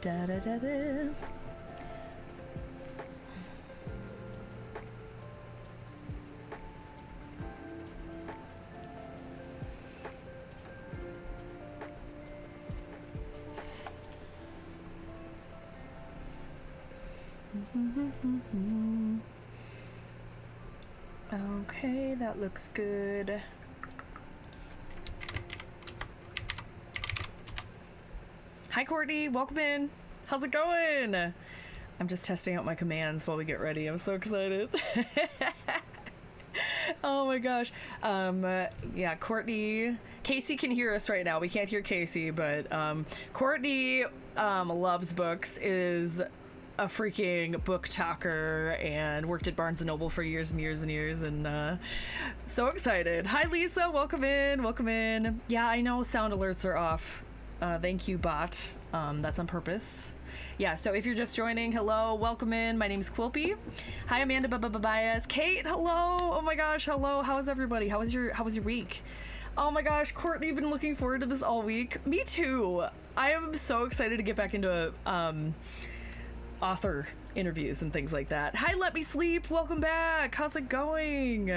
Da da da da. Okay, that looks good. Hi Courtney, welcome in. How's it going? I'm just testing out my commands while we get ready. I'm so excited. Oh my gosh. Yeah, Courtney. Casey can hear us right now. We can't hear Casey, but Courtney loves books, is a freaking book talker, and worked at Barnes & Noble for years and years and years, and so excited. Hi Lisa, welcome in, welcome in. Yeah, I know sound alerts are off. Thank you, bot. That's on purpose. Yeah, so if you're just joining, hello, welcome in. My name's Quilpy. Hi, Amanda Babayas. Kate, hello. Oh my gosh, hello. How is everybody? How was your week? Oh my gosh, Courtney, been looking forward to this all week. Me too. I am so excited to get back into author interviews and things like that. Hi, Let Me Sleep. Welcome back. How's it going?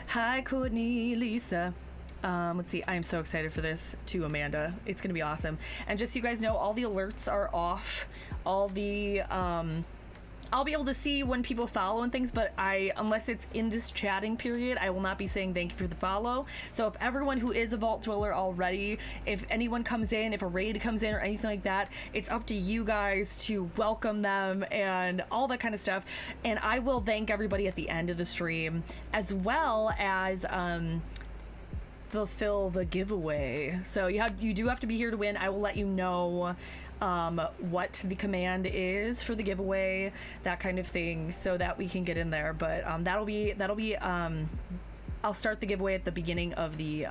Hi, Courtney, Lisa. Let's see. I am so excited for this too, Amanda. It's going to be awesome. And just so you guys know, all the alerts are off. All the, I'll be able to see when people follow and things, but unless it's in this chatting period, I will not be saying thank you for the follow. So if everyone who is a Vault Dweller already, if anyone comes in, if a raid comes in or anything like that, it's up to you guys to welcome them and all that kind of stuff. And I will thank everybody at the end of the stream, as well as, fulfill the giveaway. So you do have to be here to win. I will let you know what the command is for the giveaway, that kind of thing, so that we can get in there. But that'll be I'll start the giveaway at the beginning of the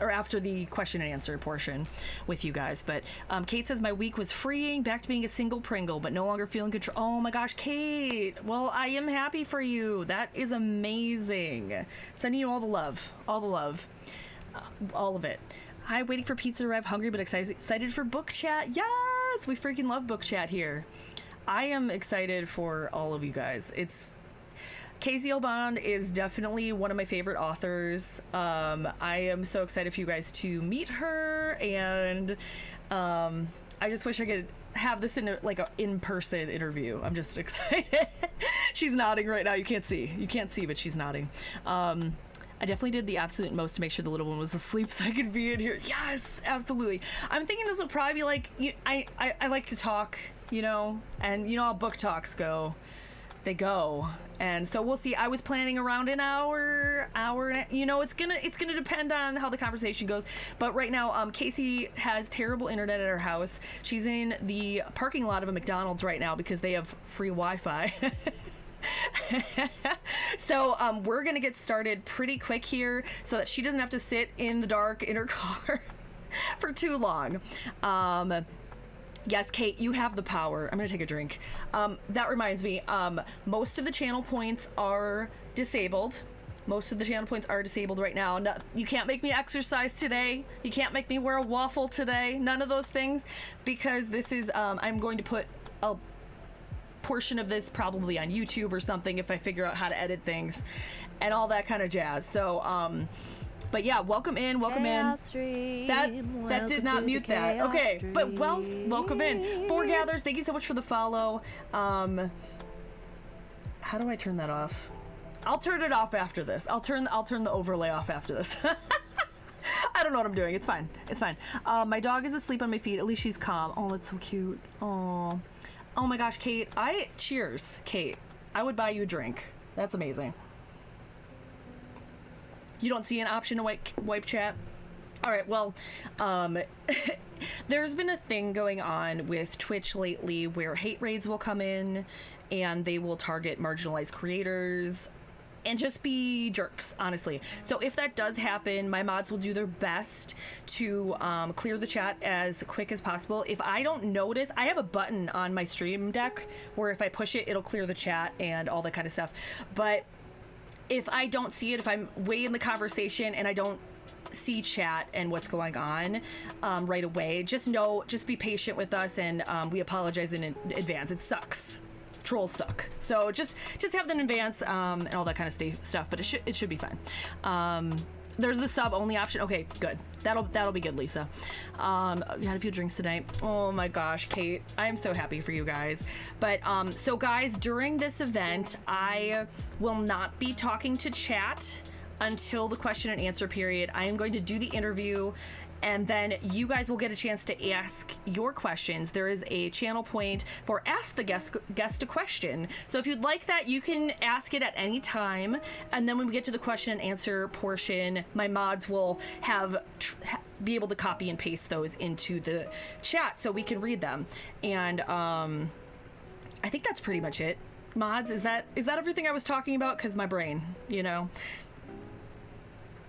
or after the question and answer portion with you guys. But Kate says, my week was freeing, back to being a single Pringle, but no longer feeling control. Oh my gosh, Kate. Well, I am happy for you. That is amazing. Sending you all the love, all of it. Hi, waiting for pizza to arrive, hungry but excited for book chat. Yes, we freaking love book chat here. I am excited for all of you guys. Casey Obond is definitely one of my favorite authors. I am so excited for you guys to meet her, and I just wish I could have this in an in-person interview. I'm just excited. She's nodding right now. You can't see, but she's nodding. I definitely did the absolute most to make sure the little one was asleep so I could be in here. Yes, absolutely. I'm thinking this would probably be like, I like to talk, and you know how book talks go. They go, and so we'll see. I was planning around an hour. It's gonna depend on how the conversation goes. But right now, Casey has terrible internet at her house. She's in the parking lot of a McDonald's right now because they have free Wi-Fi. So we're gonna get started pretty quick here so that she doesn't have to sit in the dark in her car for too long. Yes, Kate, you have the power. I'm going to take a drink. That reminds me, most of the channel points are disabled. Most of the channel points are disabled right now. No, you can't make me exercise today. You can't make me wear a waffle today. None of those things, because this is, I'm going to put a portion of this probably on YouTube or something if I figure out how to edit things and all that kind of jazz. So, but yeah, welcome in. That did not mute that. Okay, stream. But welcome in. Foregathers, thank you so much for the follow. How do I turn that off? I'll turn it off after this. I'll turn the overlay off after this. I don't know what I'm doing. It's fine. My dog is asleep on my feet. At least she's calm. Oh, that's so cute. Oh my gosh, Kate. Cheers, Kate. I would buy you a drink. That's amazing. You don't see an option to wipe chat? All right, well, there's been a thing going on with Twitch lately where hate raids will come in and they will target marginalized creators and just be jerks, honestly. So if that does happen, my mods will do their best to clear the chat as quick as possible. If I don't notice, I have a button on my stream deck where if I push it, it'll clear the chat and all that kind of stuff. But if I don't see it, if I'm way in the conversation and I don't see chat and what's going on right away, just be patient with us, and we apologize in advance. It sucks. Trolls suck. So just have them in advance and all that kind of stuff. But it should be fine. There's the sub only option. Okay, good. That'll be good, Lisa. You had a few drinks tonight. Oh my gosh, Kate, I am so happy for you guys. But so guys, during this event, I will not be talking to chat until the question and answer period. I am going to do the interview, and then you guys will get a chance to ask your questions. There is a channel point for Ask the Guest a Question. So if you'd like that, you can ask it at any time. And then when we get to the question and answer portion, my mods will be able to copy and paste those into the chat so we can read them. And I think that's pretty much it. Mods, is that everything I was talking about? Because my brain,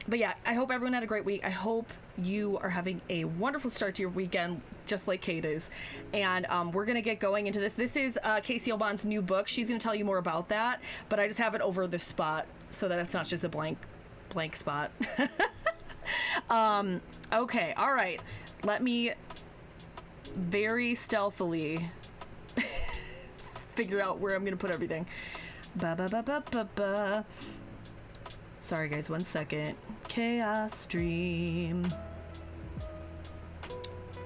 But yeah, I hope everyone had a great week. I hope you are having a wonderful start to your weekend, just like Kate is. And we're going to get going into this. This is Casey Albon's new book. She's going to tell you more about that, but I just have it over this spot so that it's not just a blank spot. Okay, all right. Let me very stealthily figure out where I'm going to put everything. Sorry guys, 1 second. Chaos stream.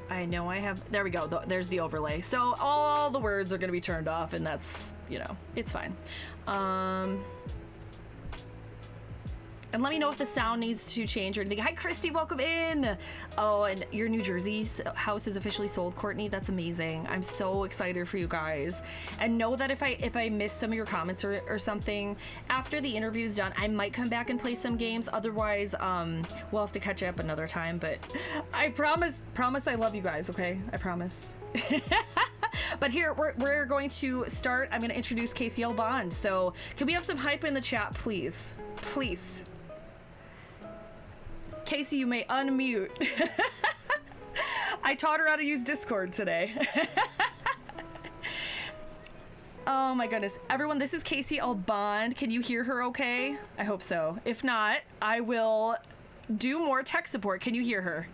I know I have, there we go. There's the overlay. So all the words are going to be turned off, and that's, it's fine. And let me know if the sound needs to change or anything. Hi, Christy, welcome in. Oh, and your New Jersey house is officially sold, Courtney. That's amazing. I'm so excited for you guys. And know that if I miss some of your comments or something, after the interview's done, I might come back and play some games. Otherwise, we'll have to catch up another time. But I promise I love you guys, okay? I promise. But here, we're going to start. I'm going to introduce Casey Albon. So can we have some hype in the chat, please? Please. Casey, you may unmute. I taught her how to use Discord today. Oh my goodness. Everyone, this is Casey Albon. Can you hear her okay? I hope so. If not, I will do more tech support. Can you hear her?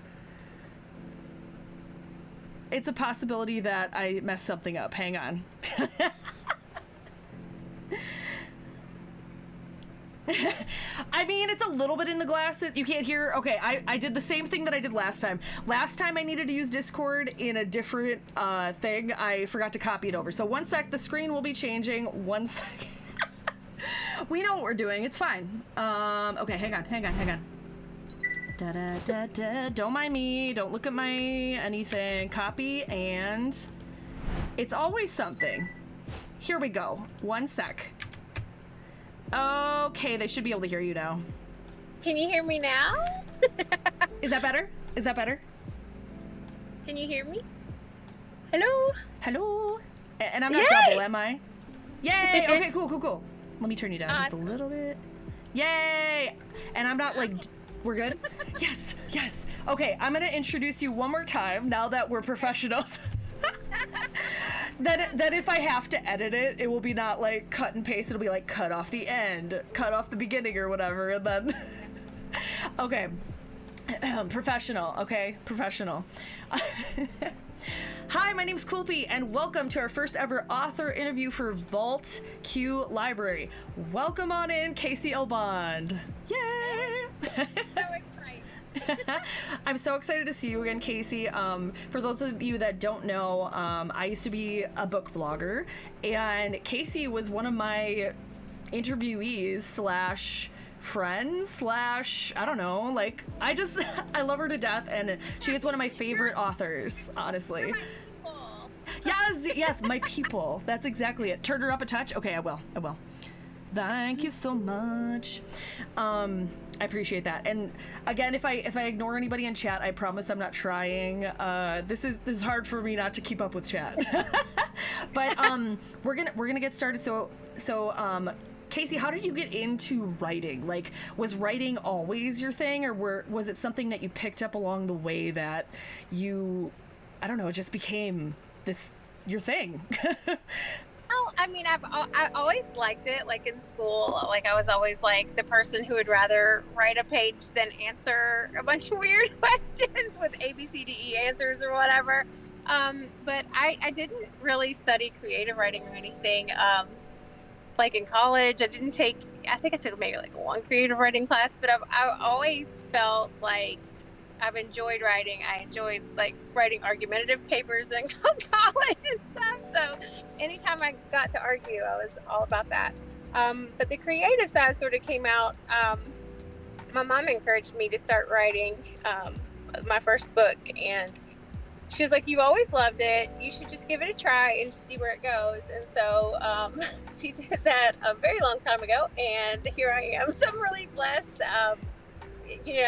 It's a possibility that I messed something up. Hang on. I mean, it's a little bit in the glass that you can't hear. Okay, I did the same thing that I did last time. Last time I needed to use Discord in a different thing. I forgot to copy it over. So 1 sec, the screen will be changing. 1 sec. We know what we're doing. It's fine. Okay, hang on. Da da da da. Don't mind me. Don't look at my anything. Copy, and it's always something. Here we go. 1 sec. Okay, they should be able to hear you now. Can you hear me now? Is that better? Can you hear me? Hello? And I'm not double, am I? Yay! Okay, cool. Let me turn you down just a little bit. Yay! And I'm not like, we're good? Yes. Okay, I'm gonna introduce you one more time now that we're professionals. That if I have to edit it, it will be not like cut and paste. It'll be like cut off the end, cut off the beginning or whatever, and then okay. Professional. Hi, my name's Coolpy, and welcome to our first ever author interview for Vault Q Library. Welcome on in, Casey Albon. Yay! So excited. I'm so excited to see you again, Casey. For those of you that don't know, I used to be a book blogger, and Casey was one of my interviewees / friends / I don't know, like I love her to death, and she is one of my favorite authors, honestly. Yes, my people. That's exactly it. Turn her up a touch. Okay, I will. Thank you so much. I appreciate that. And again, if I ignore anybody in chat, I promise I'm not trying. This is hard for me not to keep up with chat. But we're gonna get started. So Casey, how did you get into writing? Like, was writing always your thing, or was it something that you picked up along the way that you, I don't know, it just became your thing? Oh, I mean, I always liked it. Like in school, like I was always like the person who would rather write a page than answer a bunch of weird questions with A, B, C, D, E answers or whatever. But I didn't really study creative writing or anything. Like in college, I didn't take. I think I took maybe like one creative writing class, but I always felt like I've enjoyed writing. I enjoyed like writing argumentative papers in college and stuff. So anytime I got to argue, I was all about that. But the creative side sort of came out. My mom encouraged me to start writing my first book, and she was like, "You've always loved it. You should just give it a try and just see where it goes." And so she did that a very long time ago, and here I am. So I'm really blessed.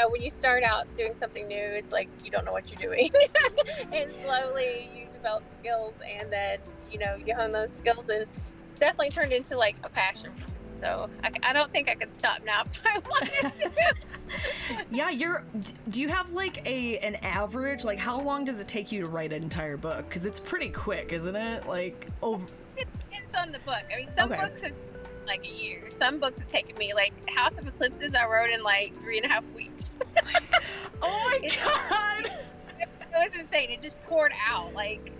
When you start out doing something new, it's like you don't know what you're doing. And slowly you develop skills, and then, you hone those skills, and definitely turned into like a passion for me. So I don't think I could stop now if I wanted to. Yeah, do you have like an average, like how long does it take you to write an entire book? Because it's pretty quick, isn't it? Like over. It depends on the book. I mean, some books have like a year. Some books have taken me, like House of Eclipses, I wrote in like 3.5 weeks. Oh my God. It was insane. It just poured out. Like,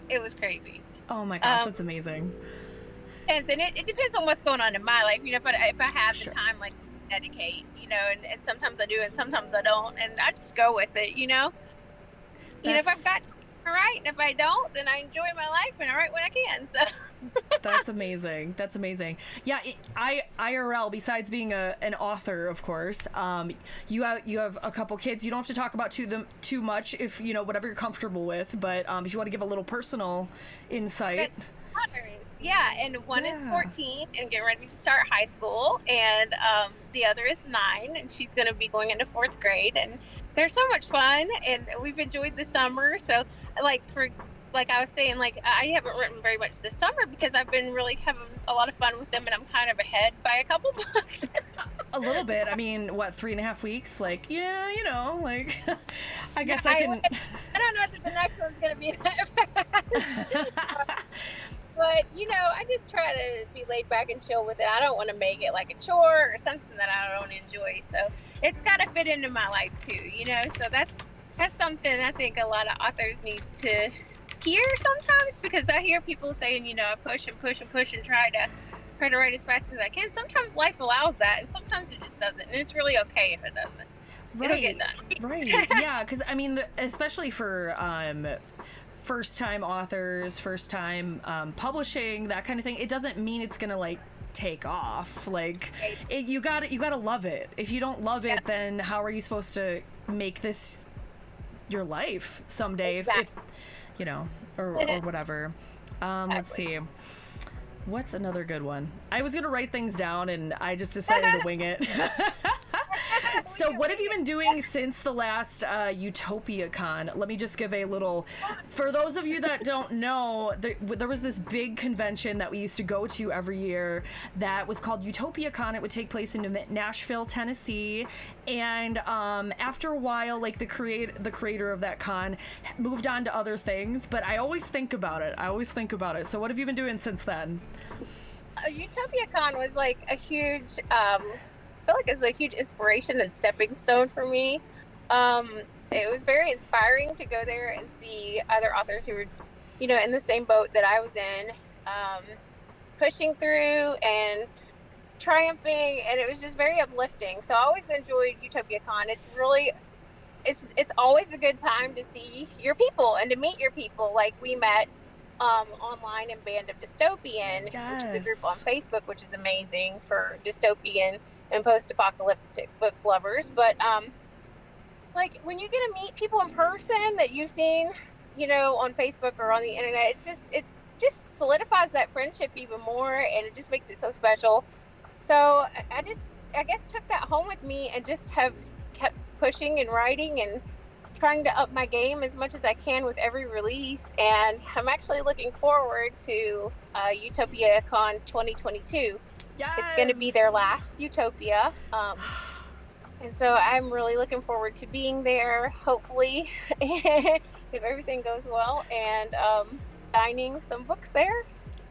it was crazy. Oh my gosh, that's amazing. And it depends on what's going on in my life. If I have the time, like, dedicate, and sometimes I do and sometimes I don't. And I just go with it, if I've got all right, and if I don't, then I enjoy my life and I write when I can. So That's amazing. That's amazing. Yeah, IRL, besides being an author, of course, you have a couple kids. You don't have to talk about too much if whatever you're comfortable with. But if you want to give a little personal insight. Yeah, and one is 14 and getting ready to start high school, and the other is 9, and she's going to be going into 4th grade, and they're so much fun, and we've enjoyed the summer. So, like I was saying, like I haven't written very much this summer because I've been really having a lot of fun with them, and I'm kind of ahead by a couple books. A little bit. I mean, what, 3.5 weeks? Like, yeah, like I guess I can. I don't know if the next one's going to be that fast. But, I just try to be laid back and chill with it. I don't want to make it like a chore or something that I don't enjoy. So it's got to fit into my life too, So that's something I think a lot of authors need to hear sometimes, because I hear people saying, I push and push and push and try to write as fast as I can. Sometimes life allows that, and sometimes it just doesn't. And it's really okay if it doesn't. Right. It'll get done. Right. Yeah, because I mean, especially for first-time authors, first-time publishing, that kind of thing, it doesn't mean it's gonna like take off. Like, you gotta love it. If you don't love it, then how are you supposed to make this your life someday? Exactly. If or whatever. Let's see. What's another good one? I was gonna write things down and I just decided to wing it. So what have you been doing since the last Utopia Con? Let me just give a little, for those of you that don't know, there was this big convention that we used to go to every year that was called Utopia Con. It would take place in Nashville, Tennessee. And after a while, like the creator of that con moved on to other things, but I always think about it. So what have you been doing since then? Utopia Con was like a huge, I feel like it's a huge inspiration and stepping stone for me. It was very inspiring to go there and see other authors who were, in the same boat that I was in, pushing through and triumphing, and it was just very uplifting. So I always enjoyed Utopia Con. It's always a good time to see your people and to meet your people. Like we met online in Band of Dystopian, which is a group on Facebook, which is amazing for dystopian and post-apocalyptic book lovers. But like when you get to meet people in person that you've seen, on Facebook or on the internet, it just solidifies that friendship even more, and it just makes it so special. So I guess took that home with me and just have kept pushing and writing and trying to up my game as much as I can with every release. And I'm actually looking forward to Utopia Con 2022. Yes. It's going to be their last Utopia. And so I'm really looking forward to being there, hopefully, if everything goes well, and signing some books there.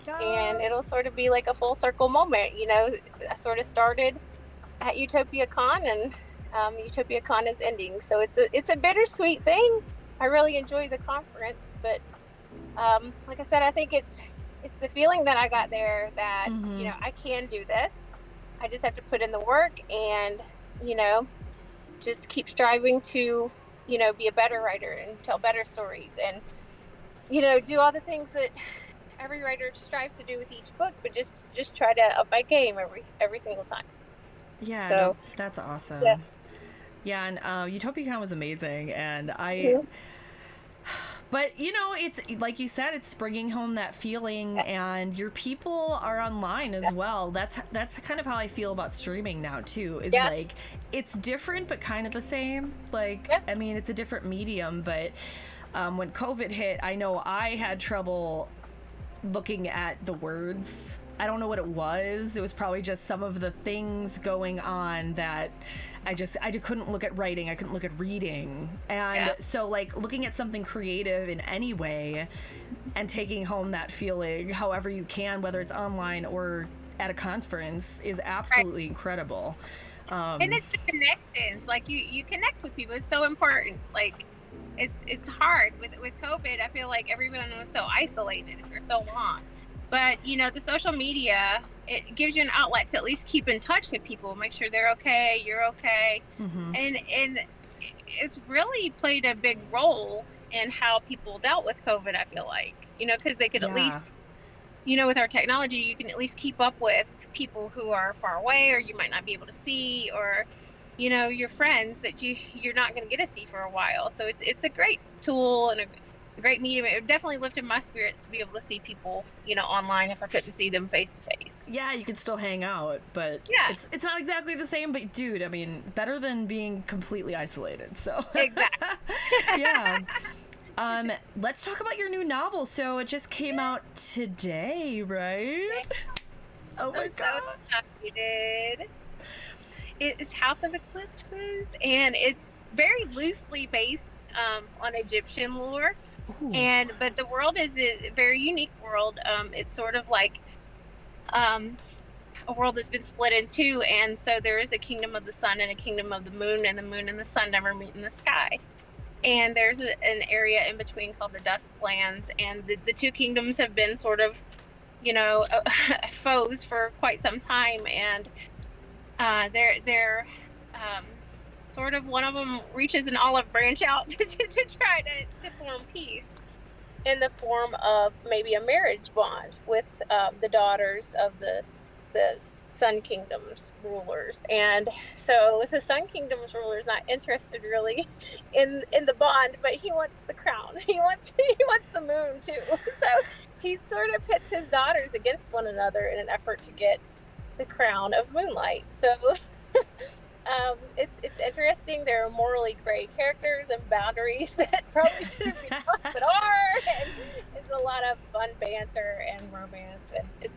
and it'll sort of be like a full circle moment. You know, I sort of started at Utopia Con, and Utopia Con is ending, so it's a bittersweet thing. I really enjoy the conference, but like I said, I think it's the feeling that I got there that you know I can do this. I just have to put in the work and you know just keep striving to you know be a better writer and tell better stories and you know do all the things that every writer strives to do with each book, but just try to up my game every single time. Yeah, no, So that's yeah. awesome. Yeah, and UtopiaCon was amazing, and Mhm. but you know, it's like you said, it's bringing home that feeling, and your people are online as well. That's kind of how I feel about streaming now too. Is Yeah. like it's different, but kind of the same. Like, Yeah. I mean, it's a different medium, but when COVID hit, I know I had trouble looking at the words. I don't know what it was. It was probably just some of the things going on that I couldn't look at writing. I couldn't look at reading. And Yeah. so like looking at something creative in any way and taking home that feeling however you can, whether it's online or at a conference, is Right. absolutely incredible. And it's the connections. Like you connect with people. It's so important. Like it's hard with COVID. I feel like everyone was so isolated for so long. But you know, the social media, it gives you an outlet to at least keep in touch with people, make sure they're okay, you're okay. Mm-hmm. And it's really played a big role in how people dealt with COVID, I feel like. You know, because they could at Yeah. least you know, with our technology, you can at least keep up with people who are far away or you might not be able to see, or you know, your friends that you're not going to get to see for a while. So it's a great tool and a great medium. It definitely lifted my spirits to be able to see people, you know, online if I couldn't see them face to face. Yeah, you could still hang out, but Yeah, it's not exactly the same. But dude, I mean, better than being completely isolated. So exactly. yeah. Let's talk about your new novel. So it just came out today, right? Oh my I'm so god. excited. It's House of Eclipses, and it's very loosely based on Egyptian lore. Ooh. And but the world is a very unique world. It's sort of like um, a world that's been split in two, and so there is a kingdom of the sun and a kingdom of the moon, and the moon and the sun never meet in the sky. And there's an area in between called the Dusklands, and the two kingdoms have been sort of, you know, foes for quite some time, and they're um, sort of one of them reaches an olive branch out to try to form peace in the form of maybe a marriage bond with the daughters of the Sun Kingdom's rulers. And so, with the Sun Kingdom's rulers not interested really in the bond, but he wants the crown. He wants the moon too. So he sort of pits his daughters against one another in an effort to get the crown of moonlight. So it's interesting. There are morally gray characters and boundaries that probably shouldn't be crossed, but are. And it's a lot of fun banter and romance, and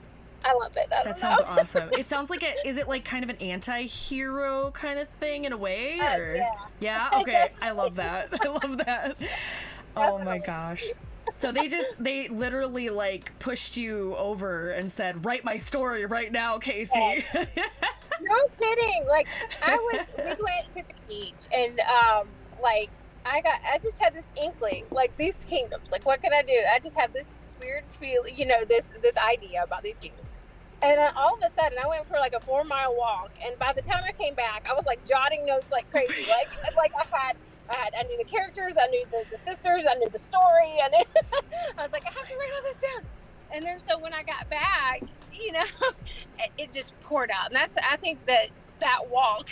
I love it. I That don't sounds know. awesome. It sounds like is it like kind of an anti-hero kind of thing in a way, or Yeah, yeah? Okay, I definitely, love that. I love that. Oh my definitely. gosh. So they literally like pushed you over and said, "Write my story right now, Yeah. Casey." No kidding. Like we went to the beach and like I just had this inkling, like these kingdoms, like what can I do? I just have this weird feeling, you know, this idea about these kingdoms. And then all of a sudden I went for like a 4 mile walk, and by the time I came back, I was like jotting notes like crazy. Like I knew the characters, I knew the sisters, I knew the story, and I was like, I have to write all this down. And then so when I got back, you know, it just poured out. And I think that walk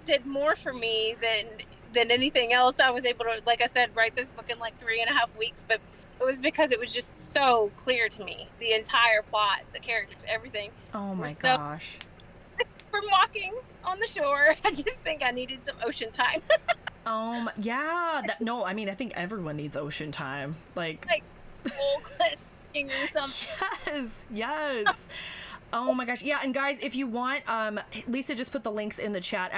did more for me than anything else. I was able to, like I said, write this book in like 3.5 weeks, but it was because it was just so clear to me. The entire plot, the characters, everything Oh were my so gosh. from walking on the shore. I just think I needed some ocean time. Yeah. No, I mean I think everyone needs ocean time. Like Like soul cleansing or something. yes, yes. Oh my gosh. Yeah, and guys, if you want, Lisa just put the links in the chat,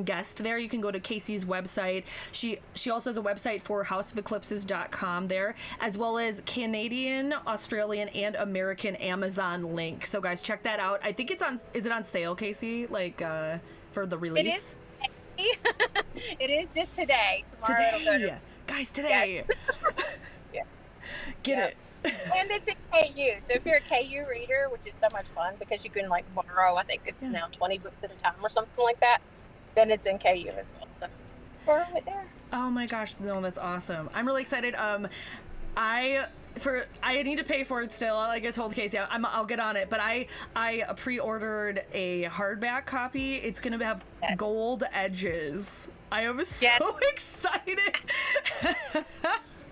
!guest there. You can go to Casey's website. She also has a website for houseofeclipses.com there, as well as Canadian, Australian, and American Amazon link. So guys, check that out. I think is it on sale, Casey? Like, for the release? It is. It is just today. Tomorrow it'll go to... Guys, today. Yes. Yeah. Get it. And it's in KU. So if you're a KU reader, which is so much fun because you can like borrow, I think it's now 20 books at a time or something like that, then it's in KU as well. So borrow it there. Oh my gosh, no, that's awesome. I'm really excited. I need to pay for it still. Like I told Casey, I'll get on it. But I pre-ordered a hardback copy. It's gonna have gold edges. I am so excited.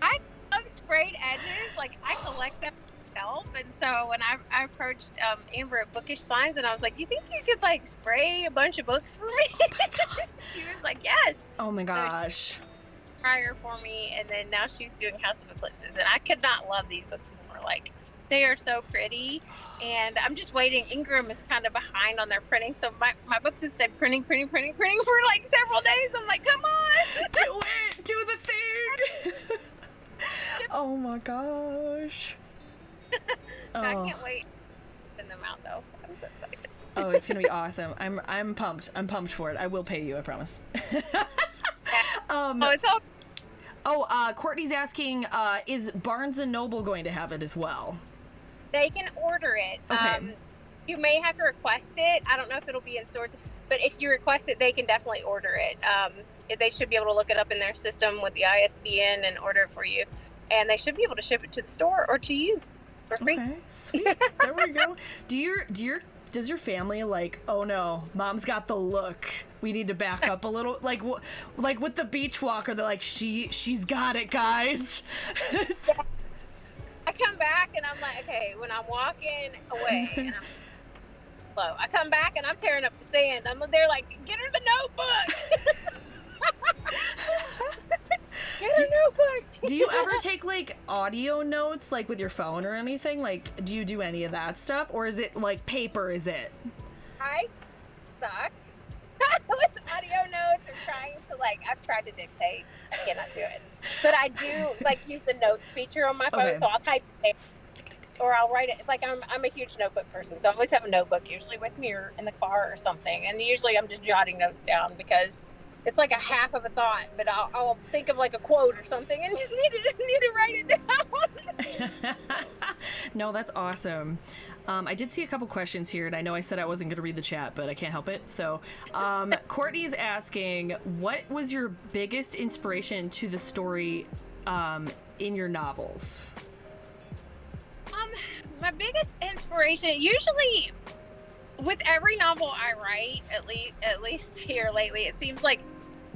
I love sprayed edges. Like I collect them myself, and so when I approached Amber at Bookish Signs, and I was like, "You think you could like spray a bunch of books for me?" She was like, "Yes." Oh my gosh. Prior for me, and then now she's doing House of Eclipses, and I could not love these books more. Like they are so pretty, and I'm just waiting. Ingram is kind of behind on their printing, so my books have said printing for like several days. I'm like, come on, do it, do the thing. Oh my gosh. I can't wait to send them out though. I'm so excited. Oh, it's gonna be awesome. I'm pumped. I'm pumped for it. I will pay you, I promise. It's all. Courtney's asking, is Barnes and Noble going to have it as well? They can order it. Okay. You may have to request it. I don't know if it'll be in stores, but if you request it, they can definitely order it. They should be able to look it up in their system with the ISBN and order it for you. And they should be able to ship it to the store or to you for free. Okay, sweet. There we go. Does your family like, oh no, mom's got the look, we need to back up a little, like with the beach walker, they're like, she's got it, guys. I come back and I'm like, okay, when I'm walking away and I'm slow, I come back and I'm tearing up the sand. They're like, get her the notebook. Get her notebook. Do you ever take like audio notes like with your phone or anything? Like, do you do any of that stuff, or is it like paper? Is it? I suck with audio notes or trying to I've tried to dictate. I cannot do it, but I do use the notes feature on my phone. Okay. So I'll type it or I'll write it. Like I'm a huge notebook person, so I always have a notebook usually with me or in the car or something. And usually I'm just jotting notes down because it's like a half of a thought, but I'll think of like a quote or something and just need to write it down. No, that's awesome. I did see a couple questions here, and I know I said I wasn't going to read the chat, but I can't help it. So Courtney's asking, what was your biggest inspiration to the story in your novels? My biggest inspiration, usually with every novel I write, at least here lately, it seems like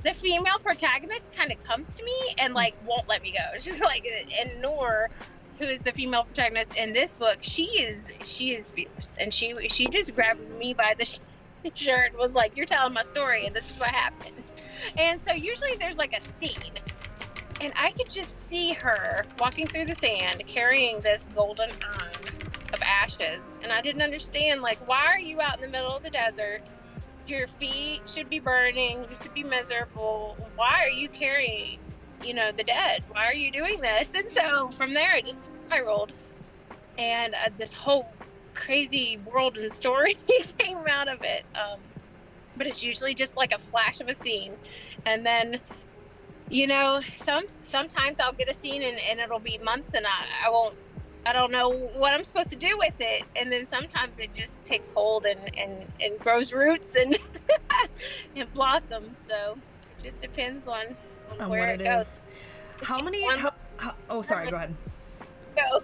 the female protagonist kind of comes to me and won't let me go. She's like, and Noor, who is the female protagonist in this book, she is fierce, and she just grabbed me by the shirt and was like, "You're telling my story, and this is what happened." And so usually there's like a scene, and I could just see her walking through the sand carrying this golden urn of ashes, and I didn't understand, why are you out in the middle of the desert? Your feet should be burning, you should be miserable. Why are you carrying the dead? Why are you doing this? And so from there it just spiraled, and this whole crazy world and story came out of it. But it's usually just like a flash of a scene, and then sometimes I'll get a scene and it'll be months and I don't know what I'm supposed to do with it. And then sometimes it just takes hold and grows roots and it blossoms. So it just depends on where it goes. How many? Sorry, go ahead. Go.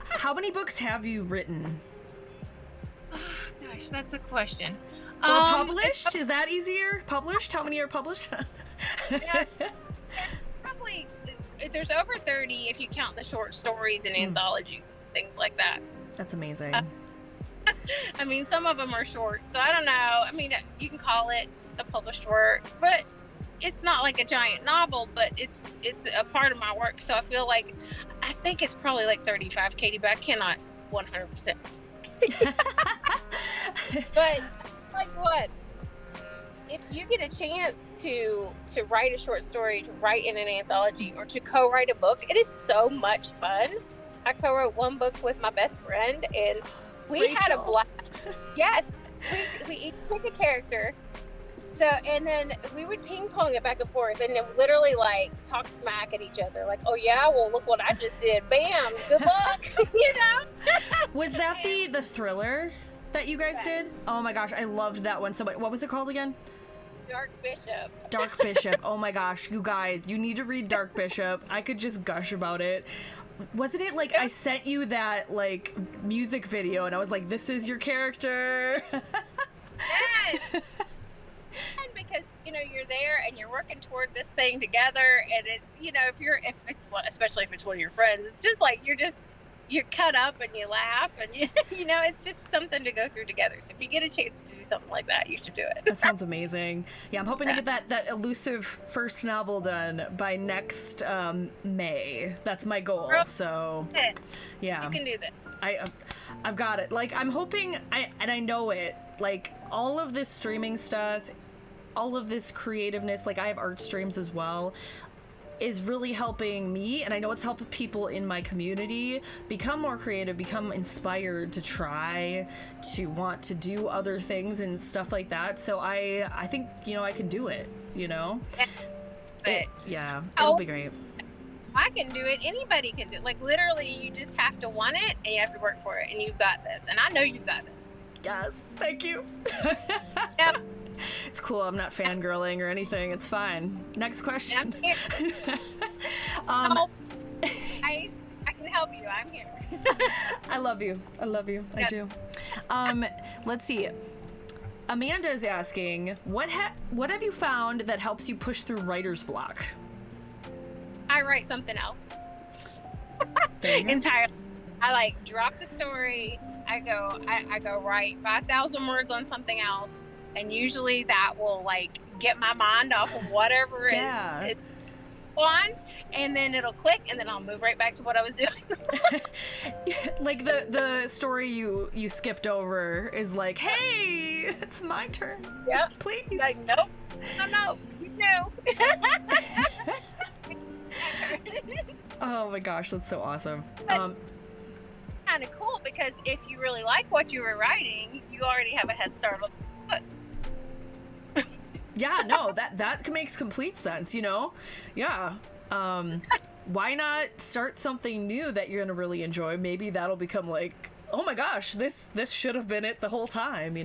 How many books have you written? Oh, gosh, that's a question. Or published? Is that easier? Published? How many are published? Yeah, probably there's over 30 if you count the short stories and anthology things like that. That's amazing. I mean, some of them are short, so I don't know. I mean, you can call it a published work, but it's not like a giant novel, but it's a part of my work. So I think it's probably like 35, Katie, but I cannot 100% But like what? If you get a chance to write a short story, to write in an anthology, or to co-write a book, it is so much fun. I co-wrote one book with my best friend, and we had a Rachel. blast. Yes, we each pick a character. So, and then we would ping pong it back and forth, and then literally like talk smack at each other, like, "Oh yeah, well look what I just did! Bam, good luck," you know. Was that the thriller that you guys did? Oh my gosh, I loved that one so much. What was it called again? Dark Bishop. Dark Bishop. Oh my gosh, you guys, you need to read Dark Bishop. I could just gush about it. Wasn't it like I sent you that like music video and I was like, this is your character? Yes. And because you're there and you're working toward this thing together, and it's if it's especially if it's one of your friends, it's just like you're cut up and you laugh and it's just something to go through together. So if you get a chance to do something like that, you should do it. That sounds amazing. Yeah, I'm hoping to get that elusive first novel done by next May. That's my goal. So yeah, you can do that. I've got it. Like I'm hoping I know it. Like all of this streaming stuff, all of this creativeness, like I have art streams as well, is really helping me, and I know it's helping people in my community become more creative, become inspired to try to want to do other things and stuff like that. So I think I can do it. It'll be great. I can do it. Anybody can do it. Like literally, you just have to want it and you have to work for it, and you've got this. And I know you've got this. Yes, thank you. Yep. It's cool. I'm not fangirling or anything. It's fine. Next question. I'm here. No, I can help you. I'm here. I love you. Yep. I do. Let's see. Amanda is asking, what have you found that helps you push through writer's block? I write something else. There you go. Entirely. I drop the story. I go write 5,000 words on something else, and usually that will get my mind off of whatever is on, and then it'll click, and then I'll move right back to what I was doing. Like the story you skipped over is like, hey, it's my turn. Yep. Please. Nope. No, you know. Oh my gosh, that's so awesome. Kind of cool, because if you really like what you were writing, you already have a head start on the book. Yeah, no, that makes complete sense, Yeah. Why not start something new that you're gonna really enjoy? Maybe that'll become like, oh my gosh, this should have been it the whole time,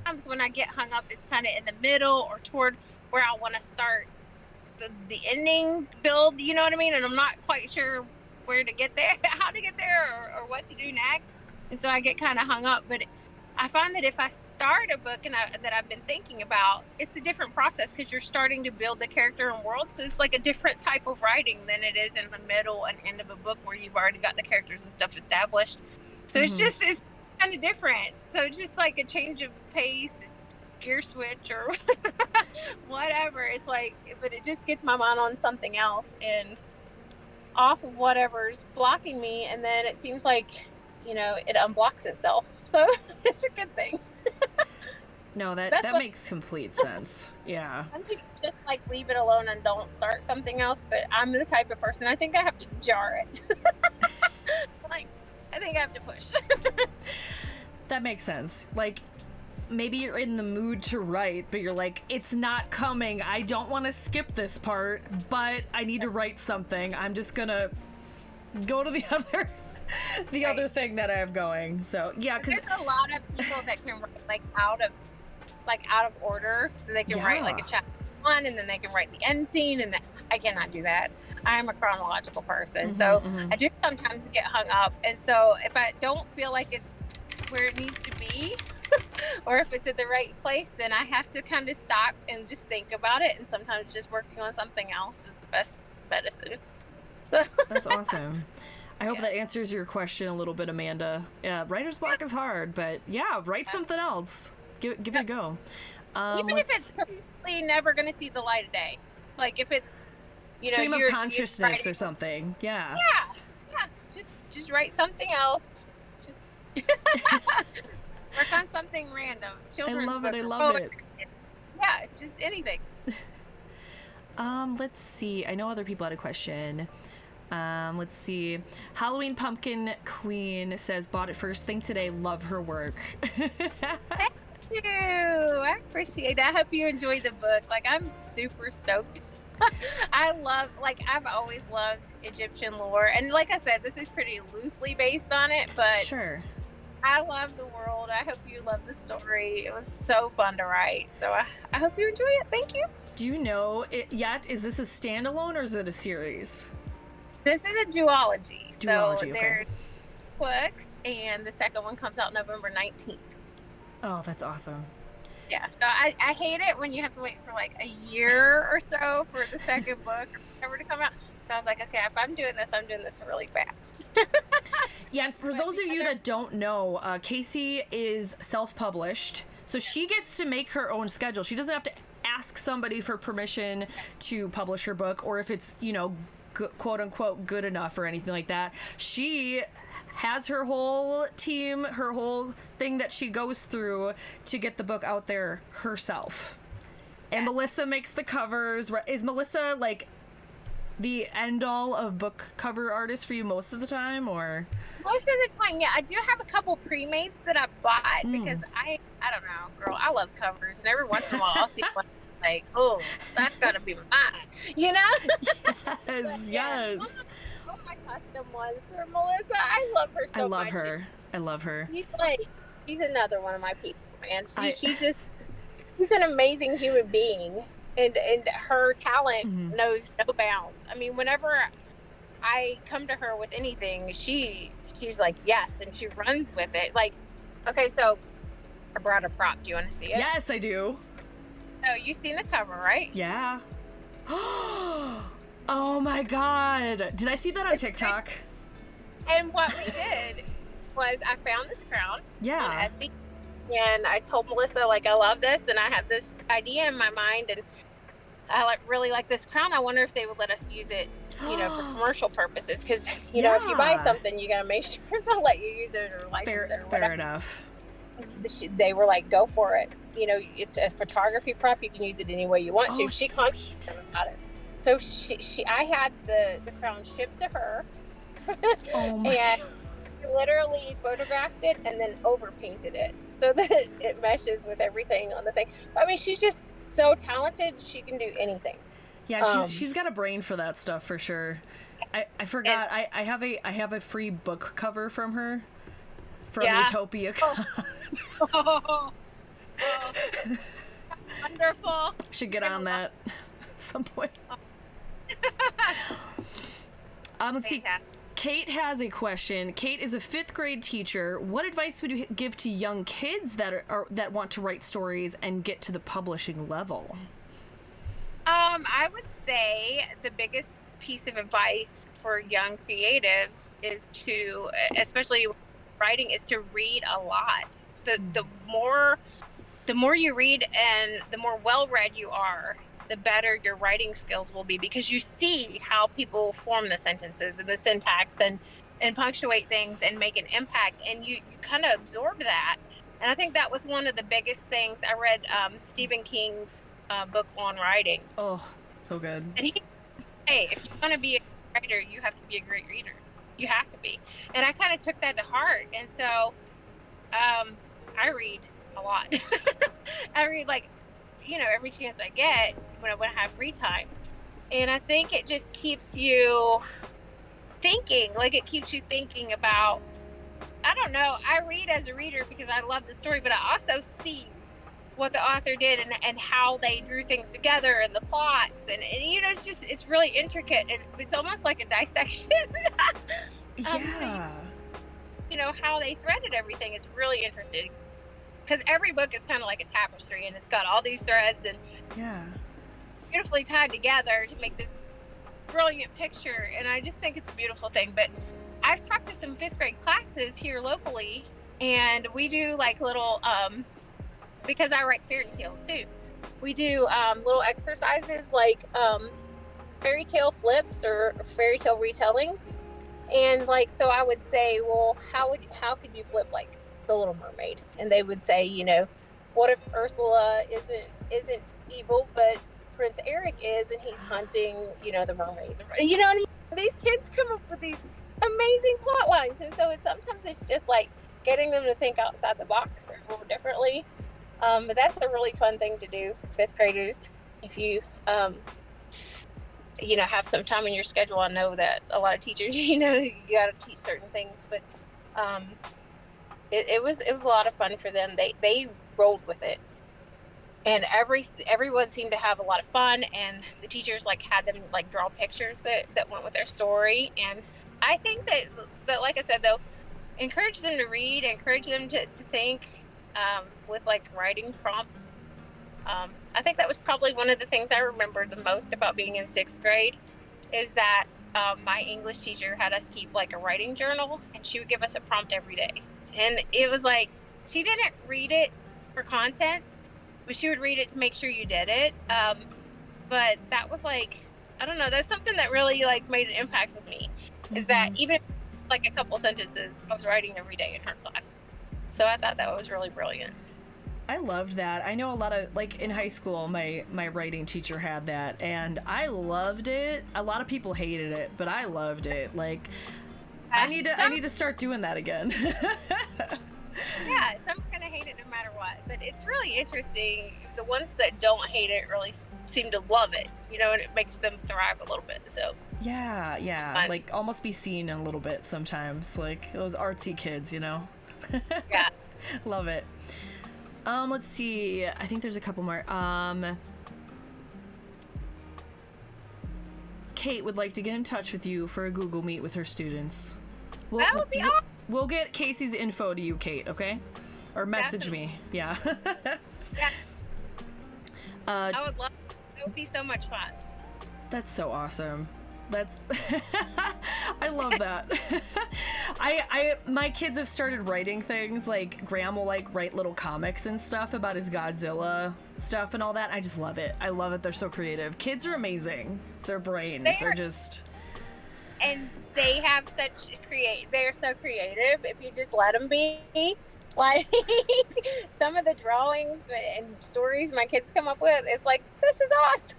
Sometimes when I get hung up, it's kind of in the middle or toward where I want to start the ending build, you know what I mean? And I'm not quite sure where to get there, how to get there, or what to do next. And so I get kind of hung up. But I find that if I start a book that I've been thinking about, it's a different process, because you're starting to build the character and world. So it's like a different type of writing than it is in the middle and end of a book where you've already got the characters and stuff established. So it's kind of different. So it's just like a change of pace, gear switch, or whatever. It's but it just gets my mind on something else and off of whatever's blocking me, and then it seems like it unblocks itself, so it's a good thing. No, that makes complete sense. Yeah. Some people just leave it alone and don't start something else, but I'm the type of person, I think I have to jar it. I think I have to push. That makes sense. Maybe you're in the mood to write, but you're like, it's not coming. I don't want to skip this part, but I need to write something. I'm just gonna go to the other thing that I have going. So yeah, because there's a lot of people that can write out of order, so they can write a chapter 1, and then they can write the end scene, and I cannot do that. I am a chronological person, so I do sometimes get hung up, and so if I don't feel like it's where it needs to be, or if it's at the right place, then I have to kind of stop and just think about it, and sometimes just working on something else is the best medicine. So that's awesome. I hope that answers your question a little bit, Amanda. Yeah, writer's block is hard, but yeah, write something else. Give it a go. Even if it's completely never going to see the light of day, if it's stream of consciousness or something. Yeah. Just write something else. Work on something random. I Children's love it. books I are love it. yeah, just anything. Let's see. I know other people had a question. Let's see. Halloween Pumpkin Queen says, bought it first thing today. Love her work. Thank you. I appreciate that. I hope you enjoyed the book. Like, I'm super stoked. I've always loved Egyptian lore. And like I said, this is pretty loosely based on it, but Sure. I love the world. I hope you love the story. It was so fun to write. So I hope you enjoy it. Thank you. Do you know it yet? Is this a standalone or is it a series? This is a duology. Duology, So okay. there's books, and the second one comes out November 19th. Oh, that's awesome. Yeah, so I hate it when you have to wait for like a year or so for the second book or whatever to come out. So I was like, okay, if I'm doing this really fast. Yeah, and for But those of the you other- that don't know, Casey is self-published, so she gets to make her own schedule. She doesn't have to ask somebody for permission to publish her book, or if it's, you know, quote unquote good enough or anything like that. She has her whole team, her whole thing that she goes through to get the book out there herself. And Yes. Melissa makes the covers. Is Melissa like the end all of book cover artists for you most of the time, or? Most of the time, yeah, I do have a couple pre-mates that I bought because I don't know, girl, I love covers, and every once in a while I'll see one like, oh, that's gotta be mine, you know? Yes, Yeah. yes. All my custom ones are Melissa. I love her so I love much. her. I love her. She's another one of my people, man. I- She's an amazing human being, and her talent Mhm. knows no bounds. I mean, whenever I come to her with anything, she's like yes, and she runs with it. Like, okay, so I brought a prop. Do you want to see it? Yes, I do. So you've seen the cover, right? Yeah. Oh my god. Did I see that on TikTok? And what we did was I found this crown on Yeah. Etsy, and I told Melissa, like, I love this, and I have this idea in my mind, and I really like this crown. I wonder if they would let us use it, you know, for commercial purposes, because you know, if you buy Yeah. something, you gotta make sure they'll let you use it or license it or Fair whatever. enough. They were like, go for it. You know, it's a photography prop. You can use it any way you want to. Oh, She sweet. contacted me about it. So I had the crown shipped to her, Oh my and literally photographed it and then overpainted it so that it meshes with everything on the thing. I mean, she's just so talented. She can do anything. Yeah, she's got a brain for that stuff for sure. I forgot. I have a free book cover from her from Yeah? Utopia. Oh, wonderful. Should get on that at some point. Let's see. Fantastic. Kate has a question. Kate is a 5th grade teacher. What advice would you give to young kids that want to write stories and get to the publishing level? I would say the biggest piece of advice for young creatives is to, especially writing, is to read a lot. The more you read and the more well-read you are, the better your writing skills will be, because you see how people form the sentences and the syntax and punctuate things and make an impact, and you kind of absorb that. And I think that was one of the biggest things. I read Stephen King's book on writing, Oh, so good. and hey, if you want to be a writer, you have to be a great reader. You have to be. And I kind of took that to heart, and so I read a lot. I read, like, you know, every chance I get when I have free time. And I think it just keeps you thinking. Like, it keeps you thinking about, I don't know, I read as a reader because I love the story, but I also see what the author did and how they drew things together and the plots. And you know, it's really intricate. And it's almost like a dissection. Yeah. You know, how they threaded everything is really interesting, because every book is kind of like a tapestry, and it's got all these threads and Yeah. beautifully tied together to make this brilliant picture. And I just think it's a beautiful thing. But I've talked to some 5th grade classes here locally, and we do like little because I write fairy tales too, we do little exercises like fairy tale flips or fairy tale retellings. And like, so I would say, well, how could you flip like the Little Mermaid? And they would say, what if Ursula isn't evil, but Prince Eric is, and he's hunting, the mermaids. You know what I mean? These kids come up with these amazing plot lines, and so sometimes it's just like getting them to think outside the box or a little differently. But that's a really fun thing to do for fifth graders. If you have some time in your schedule. I know that a lot of teachers, you got to teach certain things, but it was a lot of fun for them. They rolled with it, and everyone seemed to have a lot of fun. And the teachers like had them like draw pictures that went with their story. And I think that like I said, though, encourage them to read, encourage them to think with like writing prompts. I think that was probably one of the things I remember the most about being in sixth grade is that my English teacher had us keep like a writing journal, and she would give us a prompt every day. And it was like, she didn't read it for content, but she would read it to make sure you did it. But that was like, I don't know, that's something that really like made an impact with me, is that even like a couple sentences I was writing every day in her class. So I thought that was really brilliant. I loved that. I know a lot of, like, in high school, my writing teacher had that, and I loved it. A lot of people hated it, but I loved it. Like, I need to start doing that again. Yeah, some are gonna hate it no matter what, but it's really interesting. The ones that don't hate it really seem to love it, and it makes them thrive a little bit. So yeah, like almost be seen a little bit sometimes, like those artsy kids, Yeah, love it. Let's see. I think there's a couple more. Kate would like to get in touch with you for a Google Meet with her students. That would be awesome. We'll get Casey's info to you, Kate, okay? Or message me. Yeah. Yeah. I would love it. It would be so much fun. That's so awesome. That's I love that. My kids have started writing things, like Graham will like write little comics and stuff about his Godzilla stuff and all that. I just love it. I love it. They're so creative. Kids are amazing. Their brains are just, and they have they're so creative if you just let them be. Like some of the drawings and stories my kids come up with, it's like, this is awesome.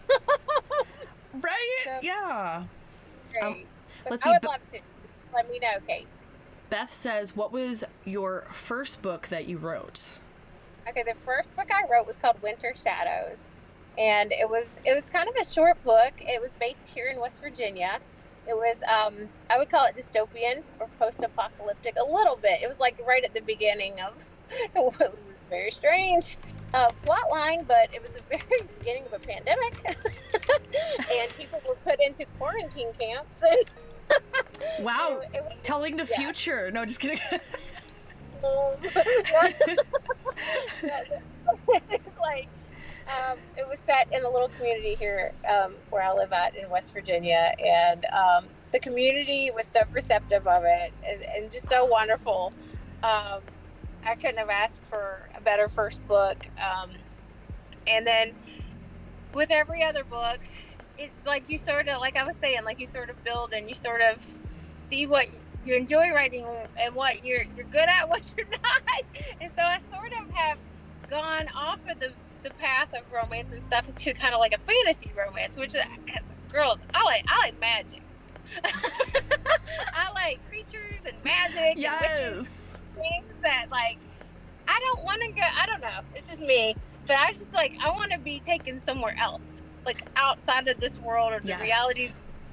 Right? So, yeah. Great. Let's I would love to. Let me know, Kate. Beth says, what was your first book that you wrote? Okay, the first book I wrote was called Winter Shadows. And it was kind of a short book. It was based here in West Virginia. It was, I would call it dystopian or post-apocalyptic a little bit. It was like right at the beginning of, it was very strange. Plot line, but it was the very beginning of a pandemic, and people were put into quarantine camps. And wow, telling the future. No, just kidding. It's like it was set in a little community here where I live at in West Virginia, and the community was so receptive of it and just so wonderful. I couldn't have asked for a better first book. And then with every other book, it's like you sort of, like I was saying, like you sort of build and you sort of see what you enjoy writing and what you're good at, what you're not. And so I sort of have gone off of the path of romance and stuff to kind of like a fantasy romance, which, because girls, I like magic. I like creatures and magic and witches. Things that like I don't want to go, I don't know, it's just me, but I just like, I want to be taken somewhere else, like outside of this world or the reality,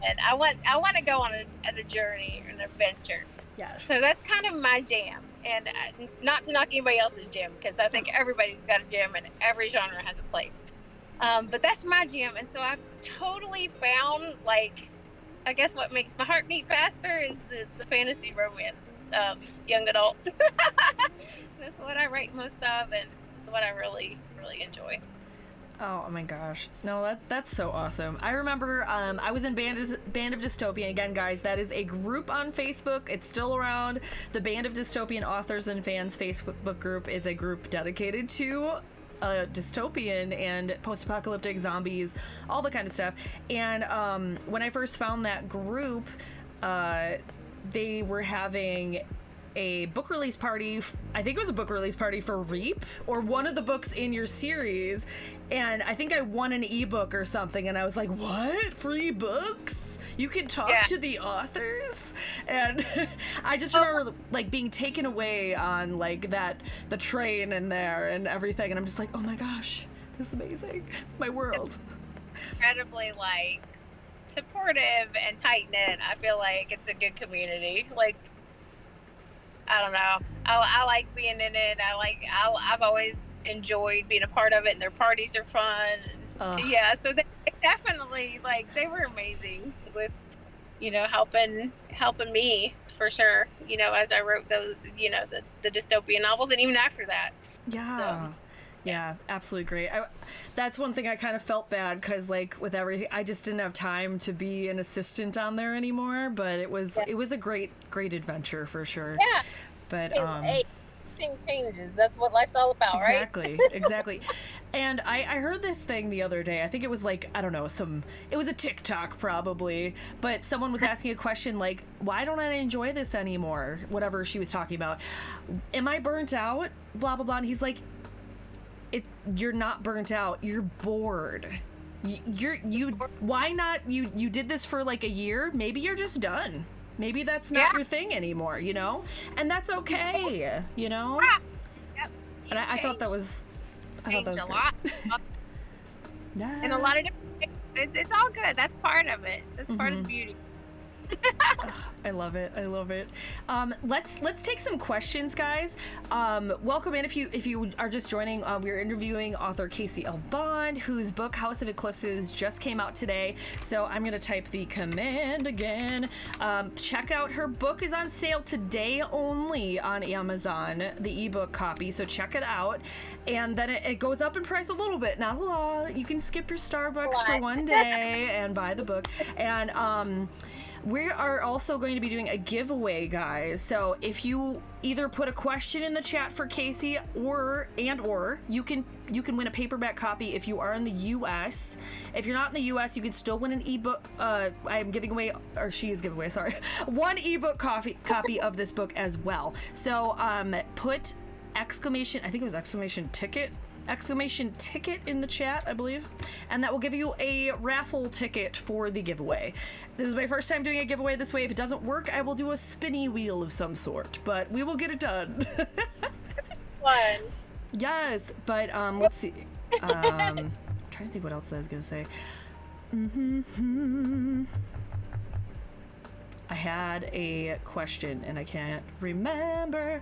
and I want to go on a journey or an adventure. So that's kind of my jam, and not to knock anybody else's jam, because I think everybody's got a jam and every genre has a place, but that's my jam. And so I've totally found, like, I guess what makes my heart beat faster is the fantasy romance. Young adult. That's what I write most of, and it's what I really, really enjoy. Oh my gosh. No, that's so awesome. I remember I was in Band of Dystopian. Again, guys, that is a group on Facebook. It's still around. The Band of Dystopian Authors and Fans Facebook group is a group dedicated to dystopian and post-apocalyptic zombies, all the kind of stuff. And when I first found that group, they were having a book release party. I think it was a book release party for Reap, or one of the books in your series, and I think I won an ebook or something, and I was like, what? Free books? You can talk to the authors? And I just remember like being taken away on like the train in there and everything, and I'm just like, oh my gosh, this is amazing. My world. Incredibly like supportive and tight knit. I feel like it's a good community. Like, I don't know. I like being in it. I've always enjoyed being a part of it, and their parties are fun. Yeah, so they definitely, like, they were amazing with, you know, helping me for sure, you know, as I wrote those, you know, the dystopian novels, and even after that. Yeah. So. Yeah, absolutely great. That's one thing I kind of felt bad because, like, with everything, I just didn't have time to be an assistant on there anymore. But it was a great adventure for sure. Yeah. But things changes. That's what life's all about, exactly, right? Exactly. And I heard this thing the other day. I think it was like, I don't know, it was a TikTok probably, but someone was asking a question like, why don't I enjoy this anymore? Whatever she was talking about. Am I burnt out? Blah, blah, blah. And he's like, you're not burnt out. You're bored. Why not? You did this for like a year. Maybe you're just done. Maybe that's not your thing anymore, you know? And that's okay, you know? Yep. And I thought that was a great. lot. Yes. And a lot of different things. It's all good. That's part of it. That's part of the beauty. I love it. I love it. Let's take some questions, guys. Welcome in if you are just joining. We're interviewing author Casey L. Bond, whose book House of Eclipses just came out today. So I'm gonna type the command again. Check out her book is on sale today only on Amazon, the ebook copy. So check it out, and then it goes up in price a little bit, not a lot. You can skip your Starbucks for one day and buy the book. And we are also going to be doing a giveaway, guys. So if you either put a question in the chat for Casey or you can win a paperback copy if you are in the US. If you're not in the US, you can still win an ebook. I'm giving away, or she is giving away, sorry, one ebook copy of this book as well. So put exclamation ticket in the chat, I believe, and that will give you a raffle ticket for the giveaway. This is my first time doing a giveaway this way. If it doesn't work, I will do a spinny wheel of some sort, but we will get it done. Fun. Yes, but let's see. I'm trying to think what else I was gonna say. I had a question and I can't remember.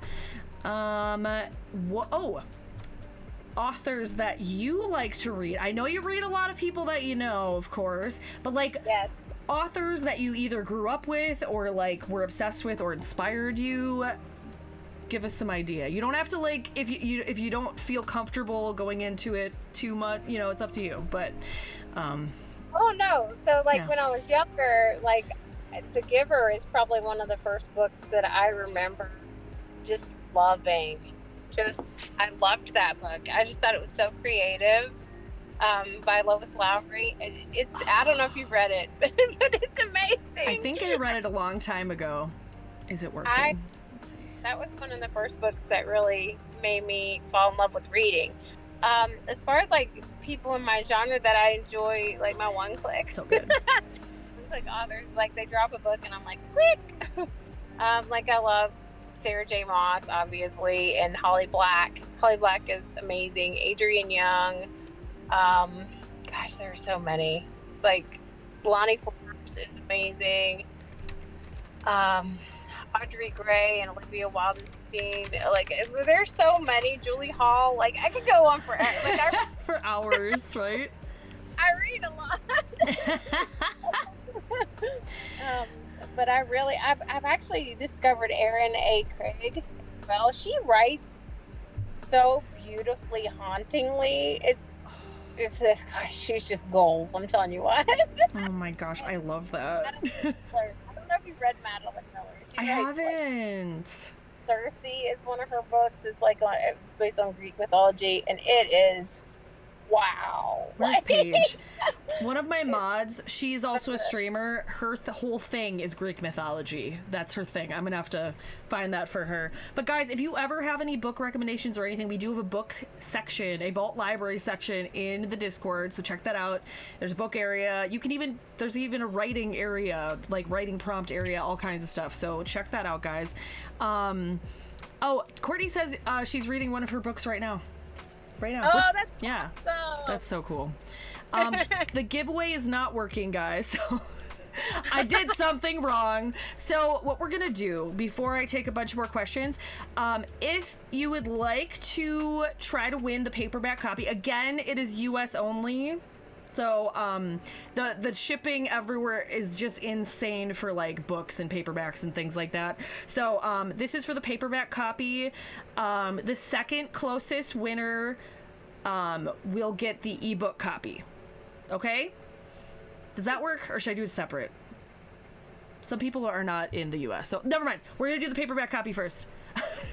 Authors that you like to read. I know you read a lot of people that you know, of course, but like authors that you either grew up with or like were obsessed with or inspired you. Give us some idea. You don't have to, like, if you don't feel comfortable going into it too much, you know, it's up to you. But oh no. So like when I was younger, like The Giver is probably one of the first books that I remember just loving. I loved that book. I just thought it was so creative, by Lois Lowry. I don't know if you've read it, but it's amazing. I think I read it a long time ago. Is it working? Let's see. That was one of the first books that really made me fall in love with reading. As far as like people in my genre that I enjoy, like my one clicks. So good. Like authors, like they drop a book and I'm like, click. Like I love Sarah J. Maas, obviously, and Holly Black. Holly Black is amazing. Adrienne Young. Gosh, there are so many. Like Lonnie Forbes is amazing. Audrey Gray and Olivia Wildenstein. Like there's so many. Julie Hall. Like I could go on forever. Like for hours, right? I read a lot. But I've actually discovered Erin A. Craig as well. She writes so beautifully, hauntingly. It's gosh, she's just goals. I'm telling you what. Oh my gosh, I love that. I don't know if you've read Madeline Miller. I haven't. Circe is one of her books. It's based on Greek mythology, and it is Wow. Where's Paige? One of my mods, she's also a streamer. Her whole thing is Greek mythology. That's her thing. I'm gonna have to find that for her. But guys, if you ever have any book recommendations or anything, we do have a book section, a vault library section in the Discord, so check that out. There's a book area. There's even a writing area, like writing prompt area, all kinds of stuff. So check that out, guys. Oh, Courtney says she's reading one of her books right now. Oh, that's yeah, awesome. that's so cool. The giveaway is not working, guys. So I did something wrong. So what we're gonna do before I take a bunch more questions, if you would like to try to win the paperback copy, again, it is US only. So the shipping everywhere is just insane for like books and paperbacks and things like that. So this is for the paperback copy. The second closest winner will get the ebook copy. Okay? Does that work, or should I do it separate? Some people are not in the US, so never mind. We're gonna do the paperback copy first.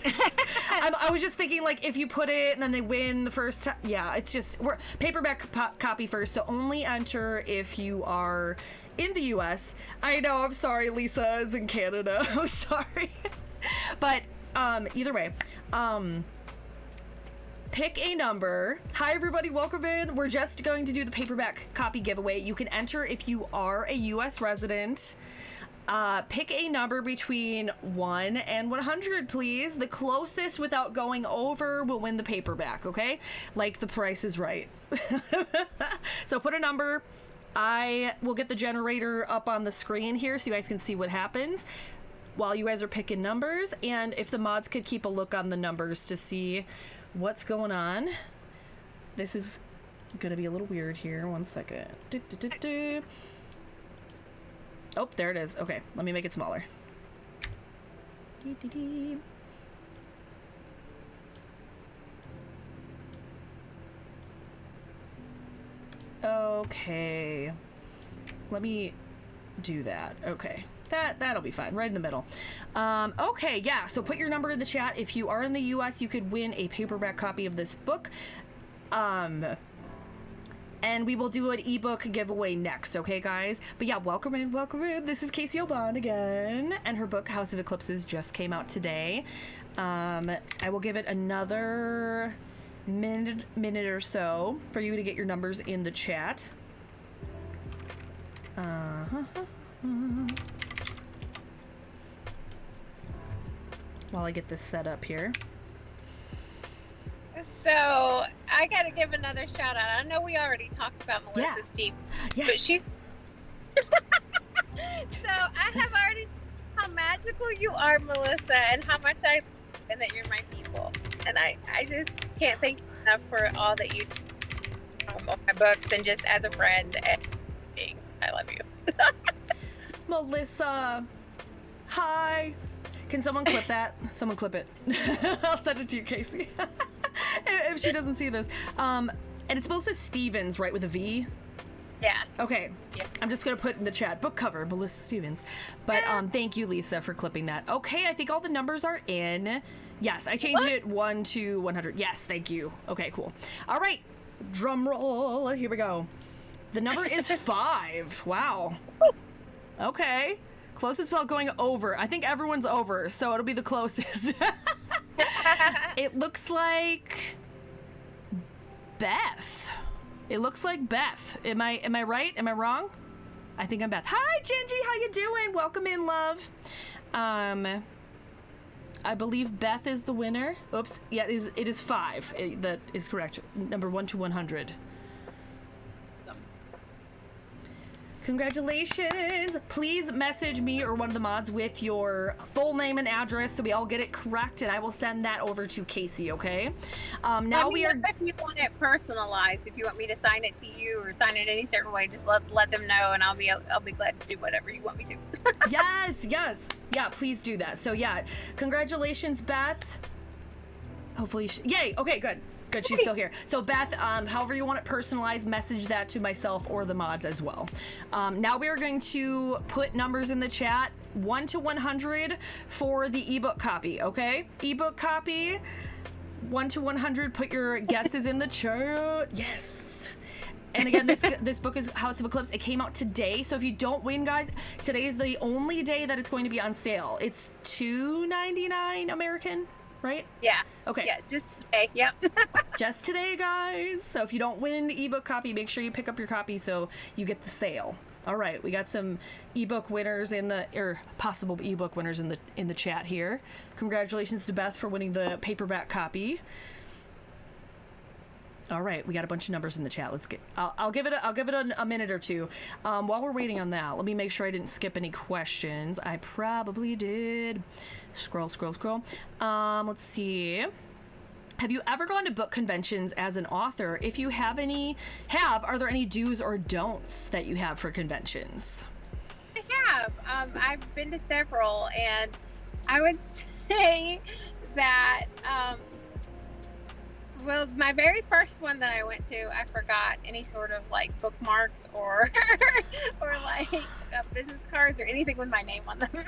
I was just thinking, like, if you put it and then they win the first time. Yeah, it's just we're paperback copy first, so only enter if you are in the US. I know, I'm sorry, Lisa is in Canada. I'm sorry. But either way, pick a number. Hi everybody, welcome in. We're just going to do the paperback copy giveaway. You can enter if you are a US resident. Pick a number between 1 and 100, please. The closest without going over will win the paperback, okay? Like The Price is Right. So put a number. I will get the generator up on the screen here so you guys can see what happens while you guys are picking numbers. And if the mods could keep a look on the numbers to see what's going on. This is gonna be a little weird here. One second. Oh, there it is. Okay, let me make it smaller. Okay, let me do that. Okay, that'll be fine. Right in the middle. Okay, yeah. So put your number in the chat. If you are in the US, you could win a paperback copy of this book. And we will do an ebook giveaway next, okay, guys? But yeah, welcome in, welcome in. This is Casey O'Bond again, and her book House of Eclipses just came out today. I will give it another minute or so for you to get your numbers in the chat. While I get this set up here. So I gotta give another shout out. I know we already talked about Melissa Steve, yes. But she's so I have already told how magical you are, Melissa, and how much I and that you're my people. And I just can't thank you enough for all that you do on my books and just as a friend. And I love you. Melissa, hi. Can someone clip that? Someone clip it. I'll send it to you, Casey. If she doesn't see this. And it's Melissa Stevens, right, with a V? Yeah. Okay. Yeah. I'm just going to put in the chat, book cover, Melissa Stevens. But thank you, Lisa, for clipping that. Okay, I think all the numbers are in. Yes, I changed it 1 to 100. Yes, thank you. Okay, cool. All right. Drum roll. Here we go. The number is 5. Wow. Okay. Closest without going over. I think everyone's over, so it'll be the closest. It looks like Beth. It looks like Beth. Am I right? Am I wrong? I think I'm Beth. Hi, Gingy. How you doing? Welcome in, love. I believe Beth is the winner. Oops. Yeah, it is 5. That is correct. Number 1 to 100. Congratulations. Please message me or one of the mods with your full name and address so we all get it correct, and I will send that over to Casey, okay? Now we are... If you want it personalized, if you want me to sign it to you or sign it any certain way, just let them know, and I'll be glad to do whatever you want me to. Yes. Yeah, please do that. So yeah, congratulations, Beth. Hopefully yay. Okay, good, she's still here. So Beth, however you want it personalized, message that to myself or the mods as well. Now we are going to put numbers in the chat, 1 to 100 for the ebook copy, okay? Ebook copy, 1 to 100, put your guesses in the chat. Yes. And again, this book is House of Eclipse. It came out today, so if you don't win, guys, today is the only day that it's going to be on sale. It's $2.99 American, right? Yeah. Okay. Yeah, just today. Yep. Just today, guys. So if you don't win the ebook copy, make sure you pick up your copy so you get the sale. All right, we got some ebook winners possible ebook winners in the chat here. Congratulations to Beth for winning the paperback copy. All right, we got a bunch of numbers in the chat. Let's get. I'll give it a minute or two. While we're waiting on that, let me make sure I didn't skip any questions. I probably did. Scroll. Let's see. Have you ever gone to book conventions as an author? If you are there any do's or don'ts that you have for conventions? I have. I've been to several, and I would say that, well, my very first one that I went to, I forgot any sort of like bookmarks or or like business cards or anything with my name on them.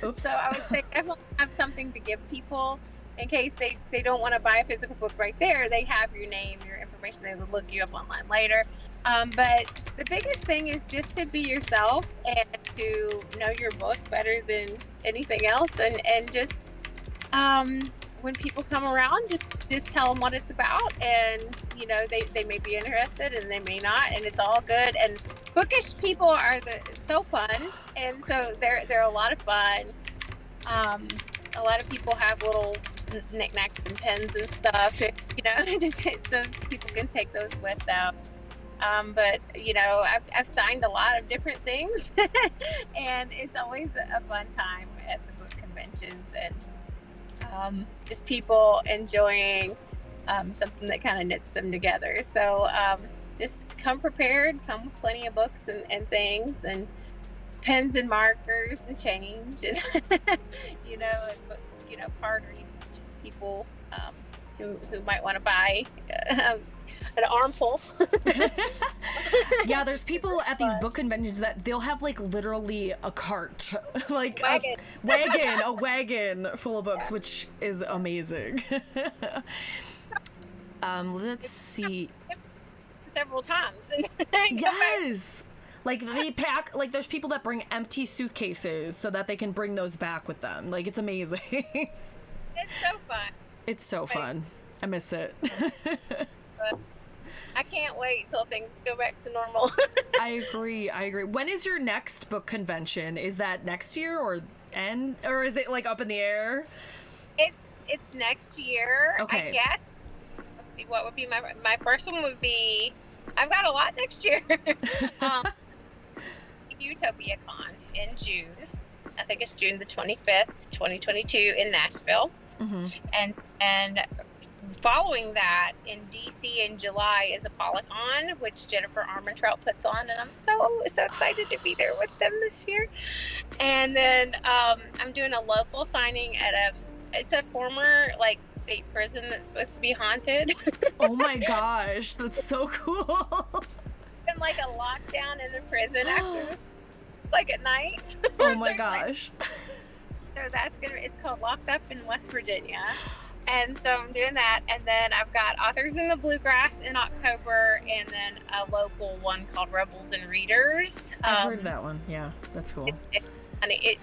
Oops. So I would say definitely have something to give people. In case they don't want to buy a physical book right there, they have your name, your information. They would look you up online later. But the biggest thing is just to be yourself and to know your book better than anything else. And just when people come around, just tell them what it's about. And, you know, they may be interested and they may not. And it's all good. And bookish people are so fun. And so they're a lot of fun. A lot of people have little knickknacks and pens and stuff, you know, just so people can take those with them. But you know, I've signed a lot of different things, and it's always a fun time at the book conventions, and just people enjoying something that kind of knits them together. So just come prepared, come with plenty of books and things, and pens and markers and change, and you know, card readers, people who might want to buy an armful. Yeah, there's people at these book conventions that they'll have like literally a cart, like a wagon full of books, which is amazing. Let's see. Several times. Yes. Like they pack, like there's people that bring empty suitcases so that they can bring those back with them. Like it's amazing. It's so fun. It's so fun. I miss it. But I can't wait till things go back to normal. I agree. When is your next book convention? Is that next year or is it like up in the air? It's next year. Okay. I guess. Let's see, what would be my first one would be, I've got a lot next year. Utopia Con in June. I think it's June the 25th, 2022 in Nashville. Mm-hmm. And following that in DC in July is ApolloCon, which Jennifer Armentrout puts on, and I'm so excited to be there with them this year. And then I'm doing a local signing at it's a former like state prison that's supposed to be haunted. Oh my gosh, that's so cool. Been like a lockdown in the prison after this, like at night. Oh my gosh. So it's called Locked Up in West Virginia. And so I'm doing that. And then I've got Authors in the Bluegrass in October, and then a local one called Rebels and Readers. I've heard of that one. Yeah, that's cool.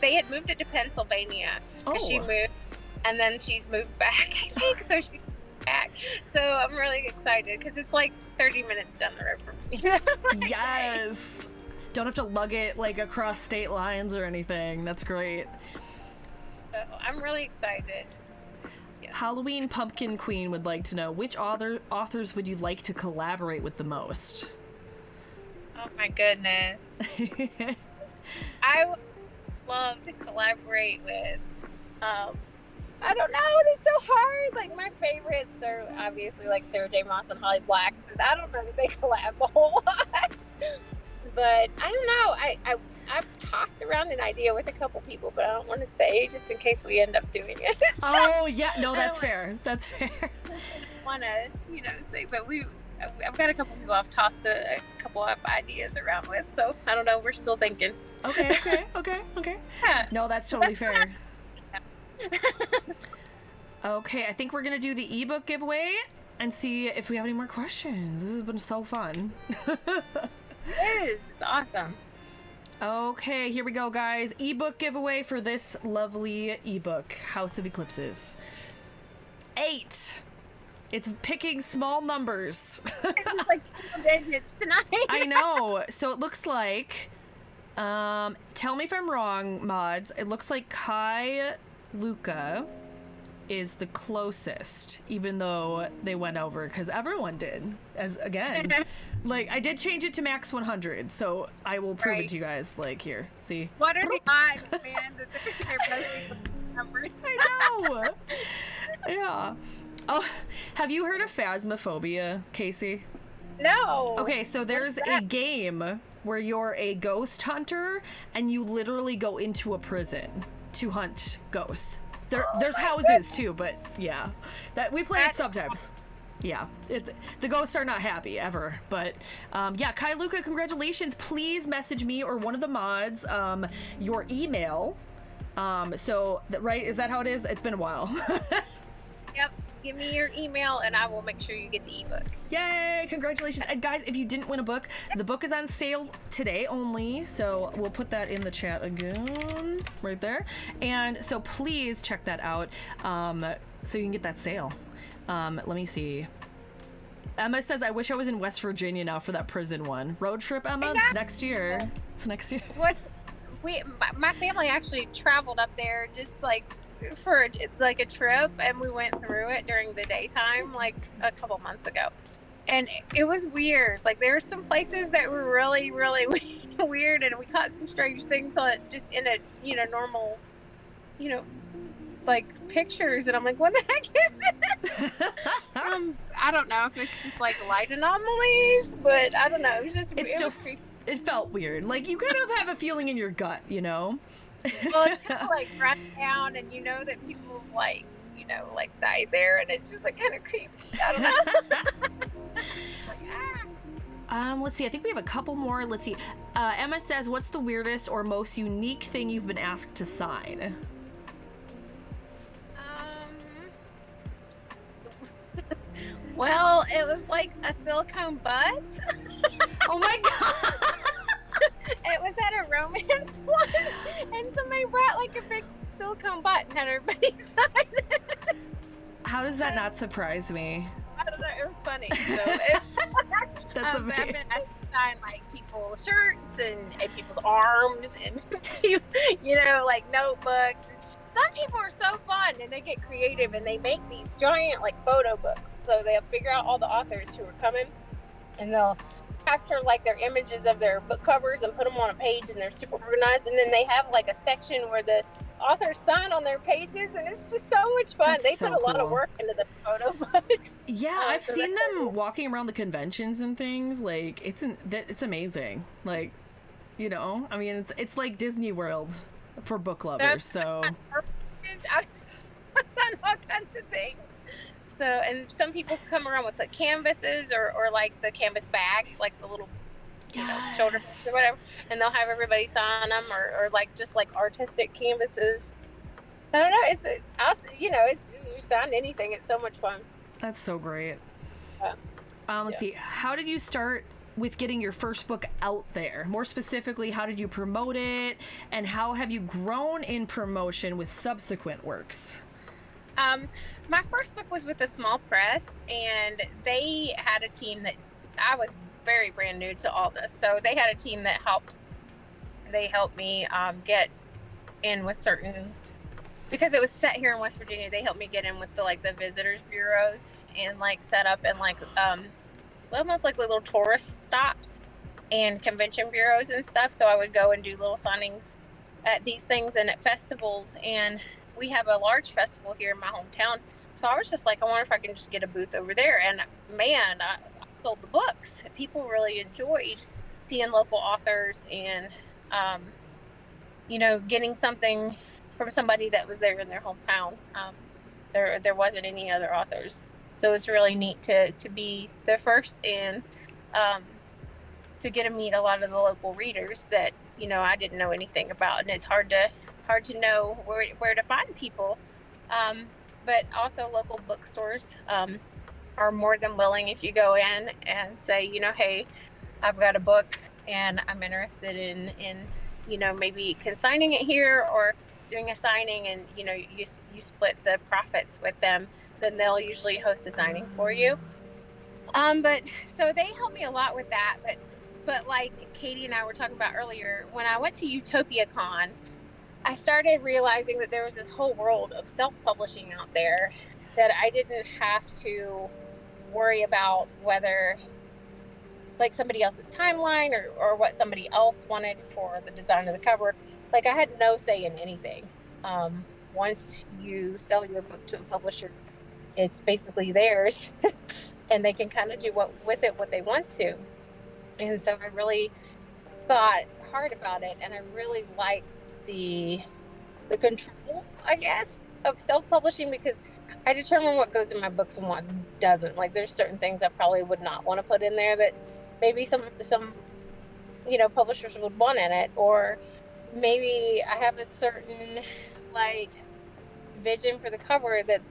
They had moved it to Pennsylvania because she moved, and then she's moved back, I think. So she's back. So I'm really excited because it's like 30 minutes down the road from me. Yes. Don't have to lug it like across state lines or anything. That's great. So I'm really excited. Yeah. Halloween Pumpkin Queen would like to know, which authors would you like to collaborate with the most? Oh my goodness. I would love to collaborate with, I don't know, it's so hard. Like my favorites are obviously like Sarah J. Maas and Holly Black, but I don't know that they collab a whole lot. But I don't know. I've tossed around an idea with a couple people, but I don't want to say just in case we end up doing it. Oh yeah, no, that's fair. That's fair. I want to, say, but I've got a couple people I've tossed a couple of ideas around with, so I don't know. We're still thinking. Okay. Yeah. No, that's totally fair. Okay, I think we're gonna do the ebook giveaway and see if we have any more questions. This has been so fun. It is. It's awesome. Okay, here we go, guys. Ebook giveaway for this lovely ebook, House of Eclipses. 8. It's picking small numbers. It's like single digits tonight. I know. So it looks like, tell me if I'm wrong, mods. It looks like Kai Luca is the closest, even though they went over, because everyone did. As again, like I did change it to max 100, so I will prove it to you guys. Like here, see. What are the odds, man, that they're both equal numbers? I know. Yeah. Oh, have you heard of Phasmophobia, Casey? No. Okay, so there's a game where you're a ghost hunter and you literally go into a prison to hunt ghosts. There's houses too, but yeah, that we play it sometimes. Yeah, the ghosts are not happy ever, but yeah, Kai Luca, congratulations. Please message me or one of the mods your email. So right, is that how it is? It's been a while. Yep. Give me your email and I will make sure you get the ebook. Yay! Congratulations. And guys, if you didn't win a book, the book is on sale today only. So we'll put that in the chat again, right there. And so please check that out so you can get that sale. Let me see. Emma says, I wish I was in West Virginia now for that prison one. Road trip, Emma? It's next year. It's next year. My family actually traveled up there just like for like a trip, and we went through it during the daytime like a couple months ago, and it was weird. Like there were some places that were really weird, and we caught some strange things on it just in a normal like pictures, and I'm like, what the heck is this? I don't know if it's just like light anomalies, but I don't know, it was just it felt weird. Like you kind of have a feeling in your gut, Well, it's kind of like run down, and you know that people like died there, and it's just like kind of creepy. I don't know. Let's see. I think we have a couple more. Let's see. Emma says, "What's the weirdest or most unique thing you've been asked to sign?" Well, it was like a silicone butt. Oh my god! It was at a romance one, and somebody brought like a big silicone butt and had everybody sign it. How does that not surprise me? I don't know, it was funny. So That's amazing. I signed like people's shirts and people's arms and like notebooks. Some people are so fun, and they get creative, and they make these giant like photo books. So they'll figure out all the authors who are coming, and they'll capture like their images of their book covers and put them on a page, and they're super organized. And then they have like a section where the authors sign on their pages, and it's just so much fun. That's they so put a lot of work into the photo books. Yeah, I've seen them walking around the conventions and things. Like it's amazing. Like, I mean, it's like Disney World for book lovers. So I've done all kinds of things. So, and some people come around with the canvases or like the canvas bags, like the little shoulder bags or whatever, and they'll have everybody sign them, or like just like artistic canvases. I don't know. It's just, you sign anything. It's so much fun. That's so great. Let's see. How did you start with getting your first book out there? More specifically, how did you promote it, and how have you grown in promotion with subsequent works? My first book was with a small press, and they had a team that I was very brand new to all this. So they had a team that helped me get in with certain, because it was set here in West Virginia, they helped me get in with the visitors bureaus and like set up and like almost like little tourist stops and convention bureaus and stuff. So I would go and do little signings at these things and at festivals, and we have a large festival here in my hometown. So I was just like, I wonder if I can just get a booth over there. And man, I sold the books. People really enjoyed seeing local authors and, getting something from somebody that was there in their hometown. There wasn't any other authors. So it's really neat to be the first and to get to meet a lot of the local readers that, I didn't know anything about. And it's hard to know where to find people. but also local bookstores are more than willing if you go in and say, hey, I've got a book and I'm interested in maybe consigning it here or doing a signing, and you split the profits with them, then they'll usually host a signing for you. But so they helped me a lot with that. But like Katie and I were talking about earlier, when I went to Utopia Con, I started realizing that there was this whole world of self-publishing out there that I didn't have to worry about whether like somebody else's timeline or what somebody else wanted for the design of the cover. Like I had no say in anything. Once you sell your book to a publisher, it's basically theirs and they can kind of do what they want to. And so I really thought hard about it, and I really like the control, I guess, of self-publishing, because I determine what goes in my books and what doesn't. Like there's certain things I probably would not want to put in there that maybe some publishers would want in it, or maybe I have a certain like vision for the cover that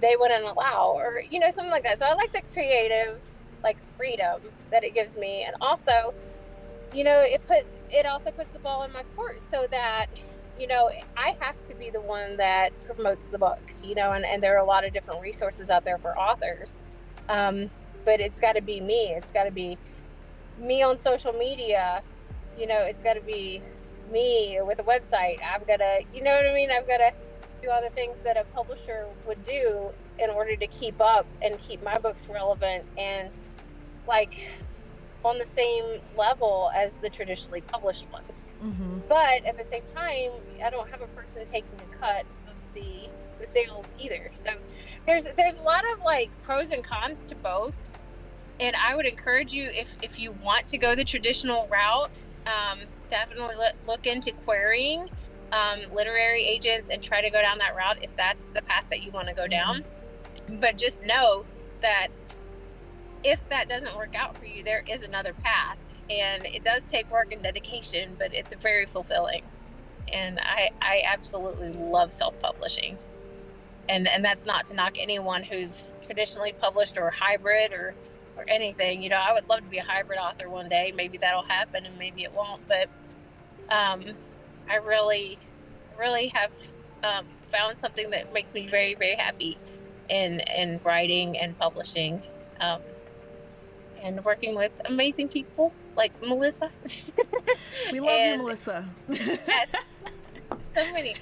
they wouldn't allow, or something like that. So I like the creative like freedom that it gives me, and also it also puts the ball in my court, so that I have to be the one that promotes the book, and there are a lot of different resources out there for authors, but it's got to be me. It's got to be me on social media. It's got to be me with a website. I've got to, what I mean? I've got to do all the things that a publisher would do in order to keep up and keep my books relevant and like on the same level as the traditionally published ones. Mm-hmm. But at the same time, I don't have a person taking a cut of the sales either. So there's a lot of like pros and cons to both. And I would encourage you, if you want to go the traditional route, definitely look into querying literary agents and try to go down that route if that's the path that you want to go down. But just know that if that doesn't work out for you, there is another path, and it does take work and dedication, but it's very fulfilling. And I absolutely love self-publishing. And that's not to knock anyone who's traditionally published or hybrid or anything. I would love to be a hybrid author one day. Maybe that'll happen and maybe it won't. But I really, really have found something that makes me very, very happy in writing and publishing. And working with amazing people like Melissa. We love you, Melissa. Yes, so many.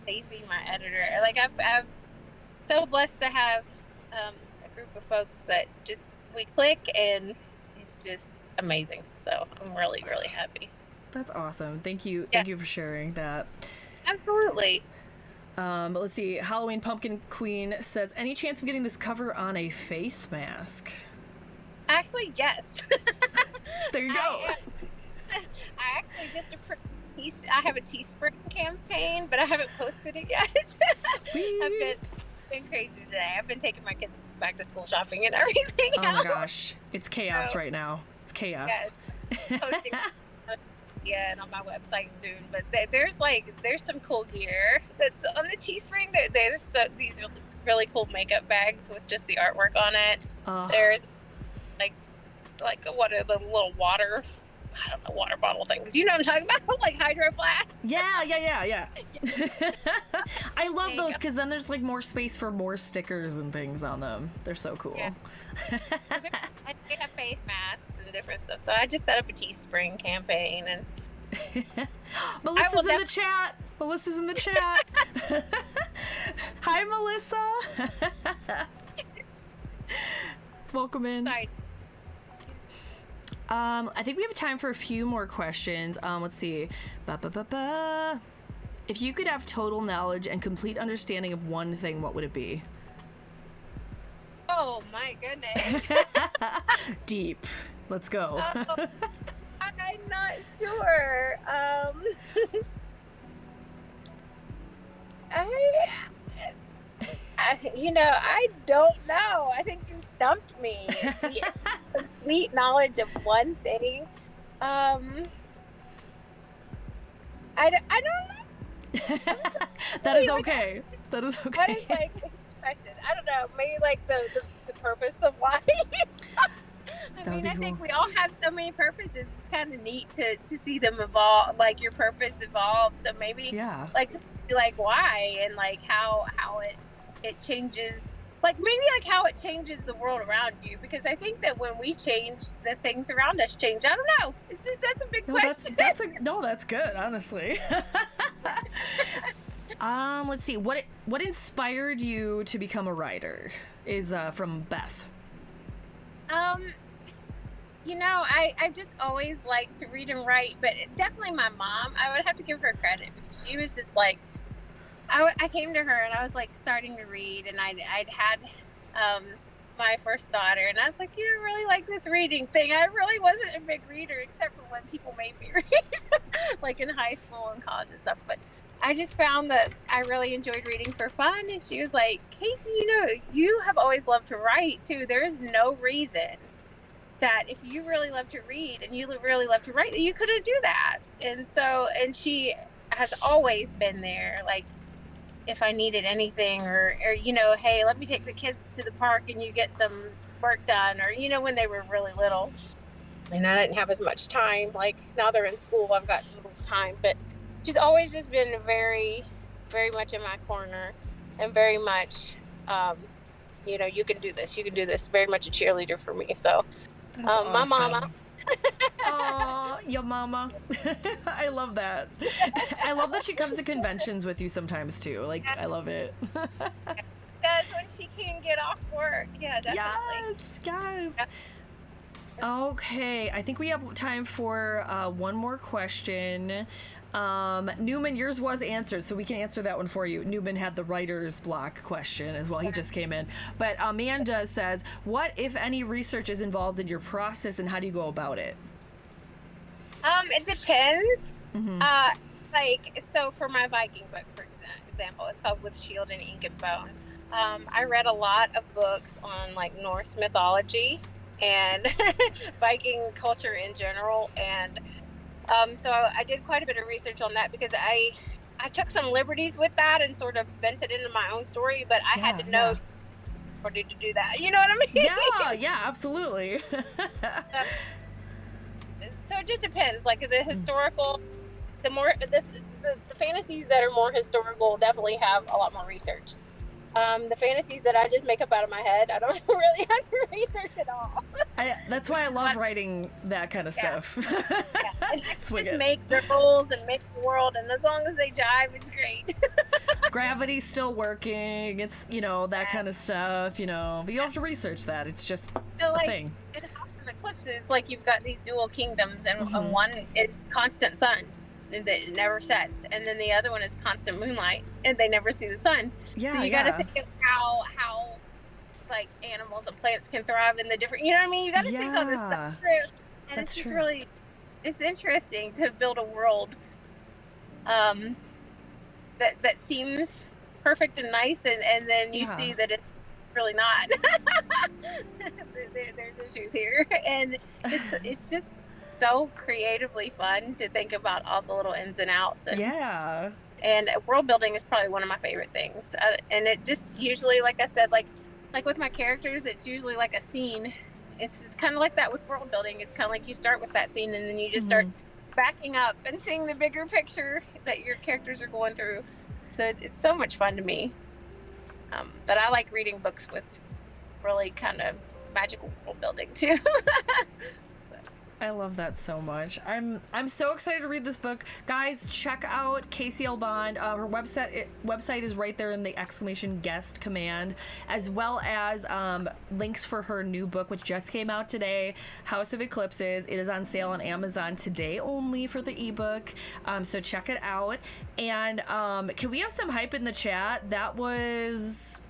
Stacey, my editor. Like I'm so blessed to have a group of folks that just we click, and it's just amazing. So I'm really, really happy. That's awesome. Thank you. Thank you for sharing that. Absolutely. But let's see. Halloween Pumpkin Queen says, any chance of getting this cover on a face mask? Actually, yes. There you go. I actually just I have a Teespring campaign, but I haven't posted it yet. Sweet. I've been crazy today. I've been taking my kids back to school shopping and everything. Oh my gosh, it's chaos right now. It's chaos. Yes. Posting and on my website soon. But there's some cool gear that's on the Teespring. There's these really cool makeup bags with just the artwork on it. There's like what are the little water bottle things, what I'm talking about? Like hydro flasks. Yeah. I love those, because then there's like more space for more stickers and things on them. They're so cool. Yeah. They have face masks and different stuff, so I just set up a Teespring campaign. And Melissa's in the chat. Hi, Melissa. Welcome in. Sorry. I think we have time for a few more questions. Let's see. If you could have total knowledge and complete understanding of one thing, what would it be? Oh my goodness. Deep. Let's go. I'm not sure. I don't know. I think you stumped me. Complete knowledge of one thing. I don't know. That is okay. What is like question. I don't know. Maybe like the purpose of life. I That would mean, be I cool. think we all have so many purposes. It's kind of neat to see them evolve, like your purpose evolve. So maybe Yeah. like why and like how it changes, like maybe like how it changes the world around you, because I think that when we change, the things around us change. I don't know. It's just, that's a big No, that's question. that's a no, that's good, honestly. Let's see. What inspired you to become a writer is from Beth. Um, I've just always liked to read and write, but definitely my mom. I would have to give her credit because she was just like, I came to her and I was like starting to read, and I'd had um, my first daughter, and I was like, you don't really like this reading thing. I really wasn't a big reader except for when people made me read, like in high school and college and stuff. But I just found that I really enjoyed reading for fun. And she was like, Casey, you have always loved to write too. There's no reason that if you really love to read and you really love to write, that you couldn't do that. And she has always been there. Like, if I needed anything, or hey, let me take the kids to the park and you get some work done, or when they were really little and I didn't have as much time. Like now they're in school, I've got little time, but she's always just been very, very much in my corner, and very much, you can do this, you can do this. Very much a cheerleader for me. So, That's my mama. awesome. Aw, your mama. I love that. I love that she comes to conventions with you sometimes too. Like, I love it. Does when she can get off work. Yeah, definitely. Yes. Okay, I think we have time for one more question. Newman, yours was answered, so we can answer that one for you. Newman had the writer's block question as well. He just came in. But Amanda says, what, if any, research is involved in your process, and how do you go about it? It depends. Mm-hmm. So for my Viking book, for example, it's called With Shield and Ink and Bone. I read a lot of books on like Norse mythology and Viking culture in general, and so I did quite a bit of research on that, because I took some liberties with that and sort of bent it into my own story, but I had to know in order to do that. You know what I Yeah, mean? yeah, absolutely. So it just depends. Like the historical, the fantasies that are more historical definitely have a lot more research. The fantasies that I just make up out of my head, I don't really have to research at all. That's why I love writing that kind of stuff. Yeah. And just make the rules and make the world, and as long as they jive, it's great. Gravity's still working. It's, that kind of stuff, but you don't have to research that. It's just a thing. In House of Eclipses, like you've got these dual kingdoms, and one is constant sun that never sets, and then the other one is constant moonlight and they never see the sun. Yeah, so you got to think of how like animals and plants can thrive in the different, you know what I mean? You got to think all this stuff through, and that's it's just really, it's interesting to build a world that seems perfect and nice, and then you see that it's really not. There's issues here, and it's just so creatively fun to think about all the little ins and outs. And world building is probably one of my favorite things. And it just usually, like I said, like with my characters, it's usually like a scene. It's kind of like that with world building. It's kind of like you start with that scene, and then you just start backing up and seeing the bigger picture that your characters are going through. So it's so much fun to me. But I like reading books with really kind of magical world building too. I love that so much. I'm so excited to read this book. Guys, check out Casey L. Bond. Her website is right there in the ! guest command, as well as links for her new book, which just came out today, House of Eclipses. It is on sale on Amazon today only for the ebook. So check it out. And can we have some hype in the chat? That was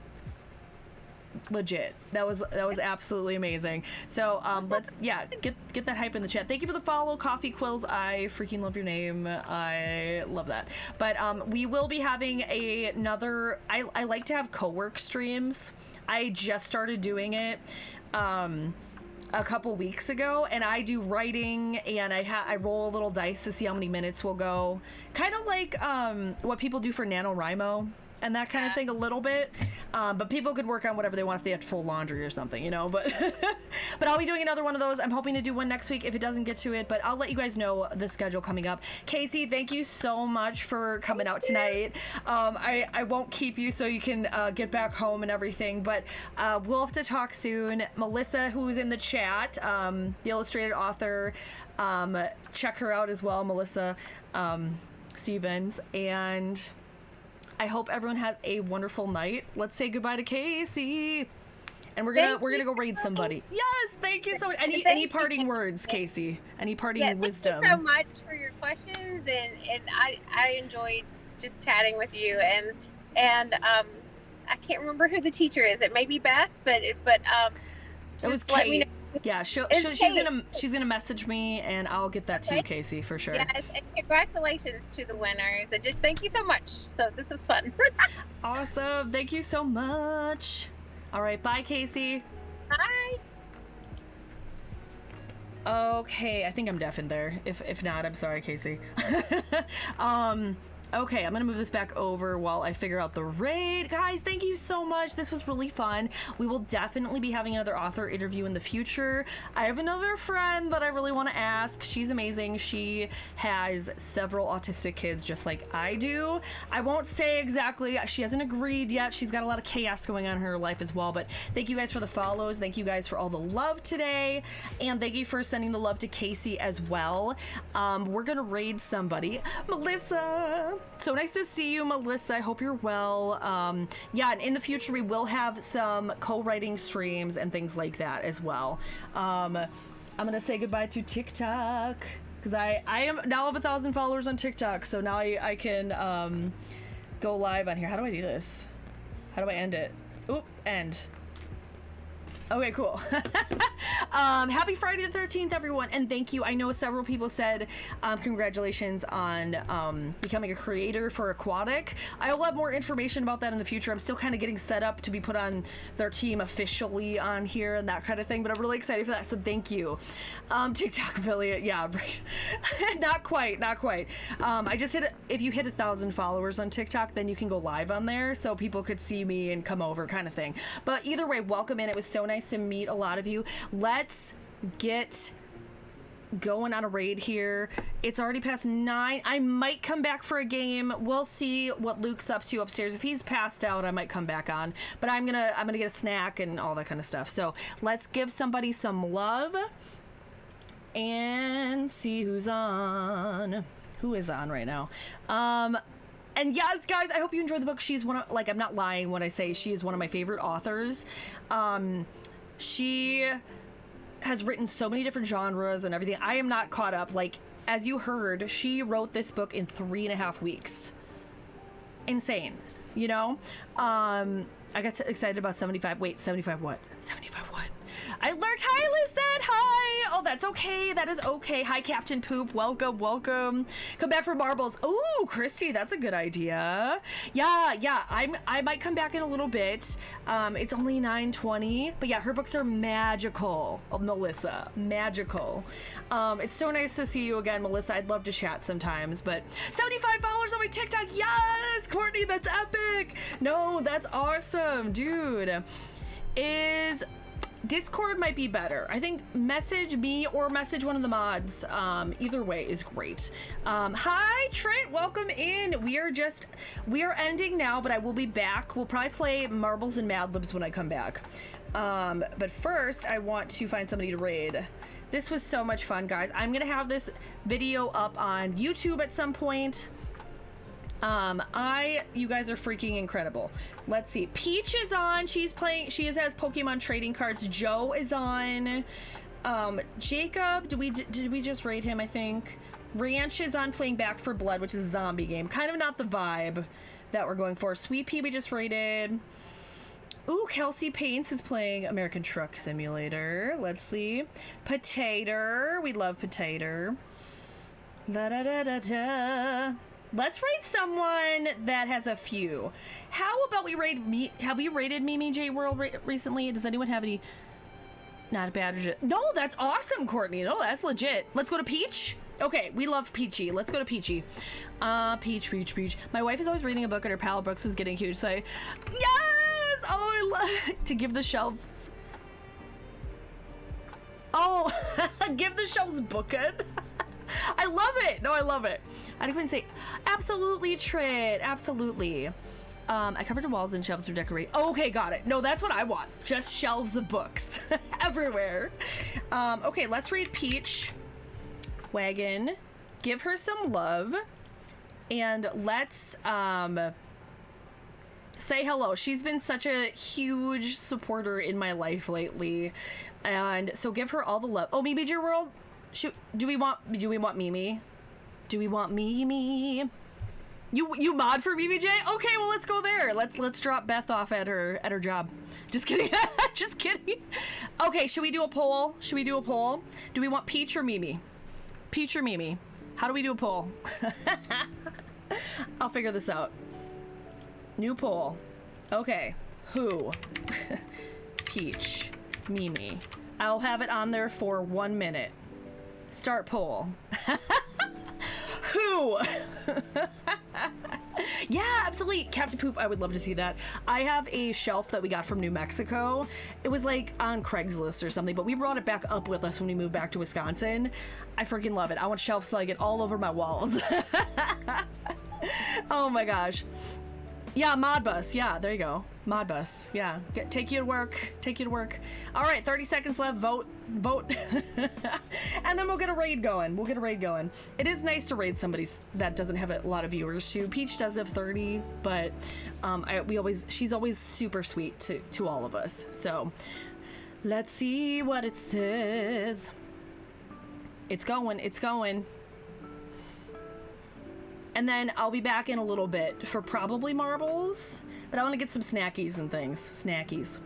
legit. That was absolutely amazing. So let's get that hype in the chat. Thank you for the follow, Coffee Quills. I freaking love your name. I love that. But we will be having another, I like to have co-work streams. I just started doing it a couple weeks ago, and I do writing, and I roll a little dice to see how many minutes will go, kind of like what people do for NaNoWriMo. and that kind of thing a little bit. But people could work on whatever they want if they have to fold laundry or something, you know. But but I'll be doing another one of those. I'm hoping to do one next week if it doesn't get to it. But I'll let you guys know the schedule coming up. Casey, thank you so much for coming out tonight. I won't keep you so you can get back home and everything. But we'll have to talk soon. Melissa, who's in the chat, the illustrated author, check her out as well, Melissa Stevens. And I hope everyone has a wonderful night. Let's say goodbye to Casey. And we're gonna go raid somebody. Yes, thank you so much. Any parting words, Casey? Any parting wisdom? Thank you so much for your questions, and I enjoyed just chatting with you. And I can't remember who the teacher is. It may be Beth, but it was let Kate. me know. Yeah, she's gonna message me, and I'll get that to you, Casey, for sure. Yes, and congratulations to the winners, and just thank you so much. So this was fun. Awesome, thank you so much. All right, bye, Casey. Bye. Okay, I think I'm deaf in there. If not, I'm sorry, Casey. Okay, I'm gonna move this back over while I figure out the raid. Guys, thank you so much. This was really fun. We will definitely be having another author interview in the future. I have another friend that I really want to ask. She's amazing. She has several autistic kids just like I do. I won't say exactly. She hasn't agreed yet. She's got a lot of chaos going on in her life as well. But thank you guys for the follows. Thank you guys for all the love today. And thank you for sending the love to Casey as well. We're gonna raid somebody. Melissa! So nice to see you, Melissa. I hope you're well. Yeah, and in the future we will have some co-writing streams and things like that as well. I'm gonna say goodbye to TikTok because I am now have 1,000 followers on TikTok, so now I can go live on here. How do I do this? How do I end it? Oop, end. Okay, cool. Happy Friday the 13th, everyone, and thank you. I know several people said congratulations on becoming a creator for Aquatic. I will have more information about that in the future. I'm still kind of getting set up to be put on their team officially on here and that kind of thing, but I'm really excited for that, so thank you. TikTok affiliate, yeah, right. Not quite. I just if you hit 1,000 followers on TikTok, then you can go live on there, so people could see me and come over kind of thing. But either way, welcome in. It was so nice to meet a lot of you. Let's get going on a raid here. It's already past 9. I might come back for a game. We'll see what Luke's up to upstairs. If he's passed out, I might come back on. But I'm gonna get a snack and all that kind of stuff. So let's give somebody some love and see who's on. Who is on right now? And yes, guys, I hope you enjoyed the book. She's one of, like, I'm not lying when I say she is one of my favorite authors. She has written so many different genres and everything. I am not caught up. Like, as you heard, she wrote this book in 3.5 weeks. Insane, you know? I got excited about 75. Wait, 75 what? 75 what? I learned. Hi, Lizette. Hi. Oh, that's okay. That is okay. Hi, Captain Poop. Welcome. Come back for marbles. Oh, Christy, that's a good idea. Yeah. I might come back in a little bit. It's only 9:20, but yeah, her books are magical. Oh, Melissa, magical. It's so nice to see you again, Melissa. I'd love to chat sometimes, but $75 on my TikTok. Yes, Courtney, that's epic. No, that's awesome, dude. Discord might be better. I think message me or message one of the mods. Either way is great. Hi, Trent. Welcome in. We are ending now, but I will be back. We'll probably play Marbles and Mad Libs when I come back. But first, I want to find somebody to raid. This was so much fun, guys. I'm going to have this video up on YouTube at some point. You guys are freaking incredible. Let's see. Peach is on. She has Pokemon trading cards. Joe is on. Jacob, did we just raid him, I think? Ranch is on playing Back for Blood, which is a zombie game. Kind of not the vibe that we're going for. Sweet Pea we just raided. Ooh, Kelsey Paints is playing American Truck Simulator. Let's see. Potato. We love Potato. Da-da-da-da-da. Let's raid someone that has a few. How about we raid me? Have we raided Mimi J World recently? Does anyone have any? Not a bad. No, that's awesome, Courtney. No, that's legit. Let's go to Peach. Okay, we love Peachy. Let's go to Peachy. Peach. My wife is always reading a book and her pile of books was getting huge, so yes! Oh, I love to give the shelves. Oh, give the shelves booking. I love it. No, I love it. I didn't even say, absolutely, Trit. Absolutely. I covered the walls and shelves for decorate. Oh, okay, got it. No, that's what I want. Just shelves of books everywhere. Okay, let's read Peach Wagon. Give her some love. And let's say hello. She's been such a huge supporter in my life lately. And so give her all the love. Oh, Mimi Dear World. Do we want Mimi? Do we want Mimi? You mod for Mimi J? Okay, well let's go there. Let's drop Beth off at her job. Just kidding. Just kidding. Okay, should we do a poll? Do we want Peach or Mimi? Peach or Mimi? How do we do a poll? I'll figure this out. New poll. Okay. Who? Peach. Mimi. I'll have it on there for 1 minute. Start poll. Who? Yeah, absolutely. Captain Poop, I would love to see that. I have a shelf that we got from New Mexico. It was like on Craigslist or something, but we brought it back up with us when we moved back to Wisconsin. I freaking love it. I want shelves like it all over my walls. Oh my gosh. Yeah, Modbus. Yeah, there you go. Modbus. Yeah. Take you to work. All right, 30 seconds left. Vote. And then we'll get a raid going. It is nice to raid somebody that doesn't have a lot of viewers too. Peach does have 30, but she's always super sweet to all of us. So let's see what it says. It's going. And then I'll be back in a little bit for probably marbles, but I want to get some snackies and things. Snackies.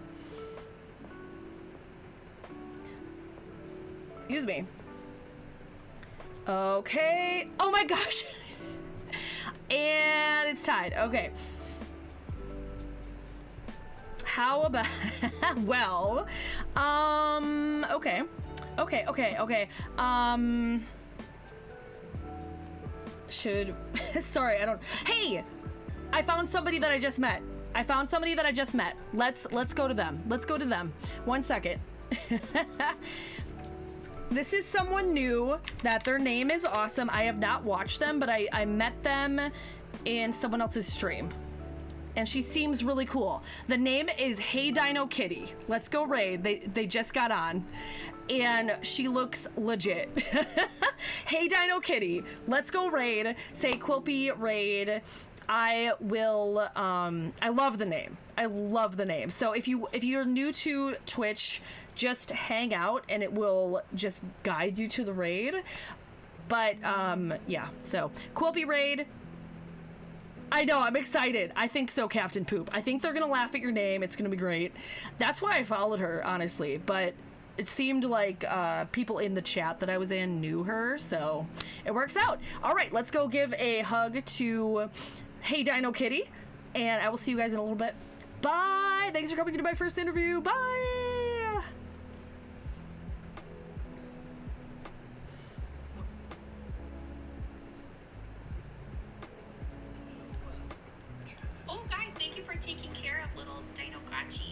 Excuse me. Okay. Oh my gosh. And it's tied. Okay. How about well, okay. Sorry, I don't. Hey, I found somebody that I just met. Let's go to them. 1 second. This is someone new that their name is awesome. I have not watched them, but I met them in someone else's stream. And she seems really cool. The name is Hey Dino Kitty. Let's go raid. They just got on. And she looks legit. Hey Dino Kitty. Let's go raid. Say Quilpy raid. I will I love the name. So if you're new to Twitch, just hang out and it will just guide you to the raid. But yeah, so Quilpy raid. I know, I'm excited. I think so, Captain Poop. I think they're gonna laugh at your name. It's gonna be great. That's why I followed her, honestly. But it seemed like people in the chat that I was in knew her, so it works out. All right, let's go give a hug to Hey Dino Kitty, and I will see you guys in a little bit. Bye! Thanks for coming to my first interview. Bye! Oh, guys, thank you for taking care of little Dino Gachi.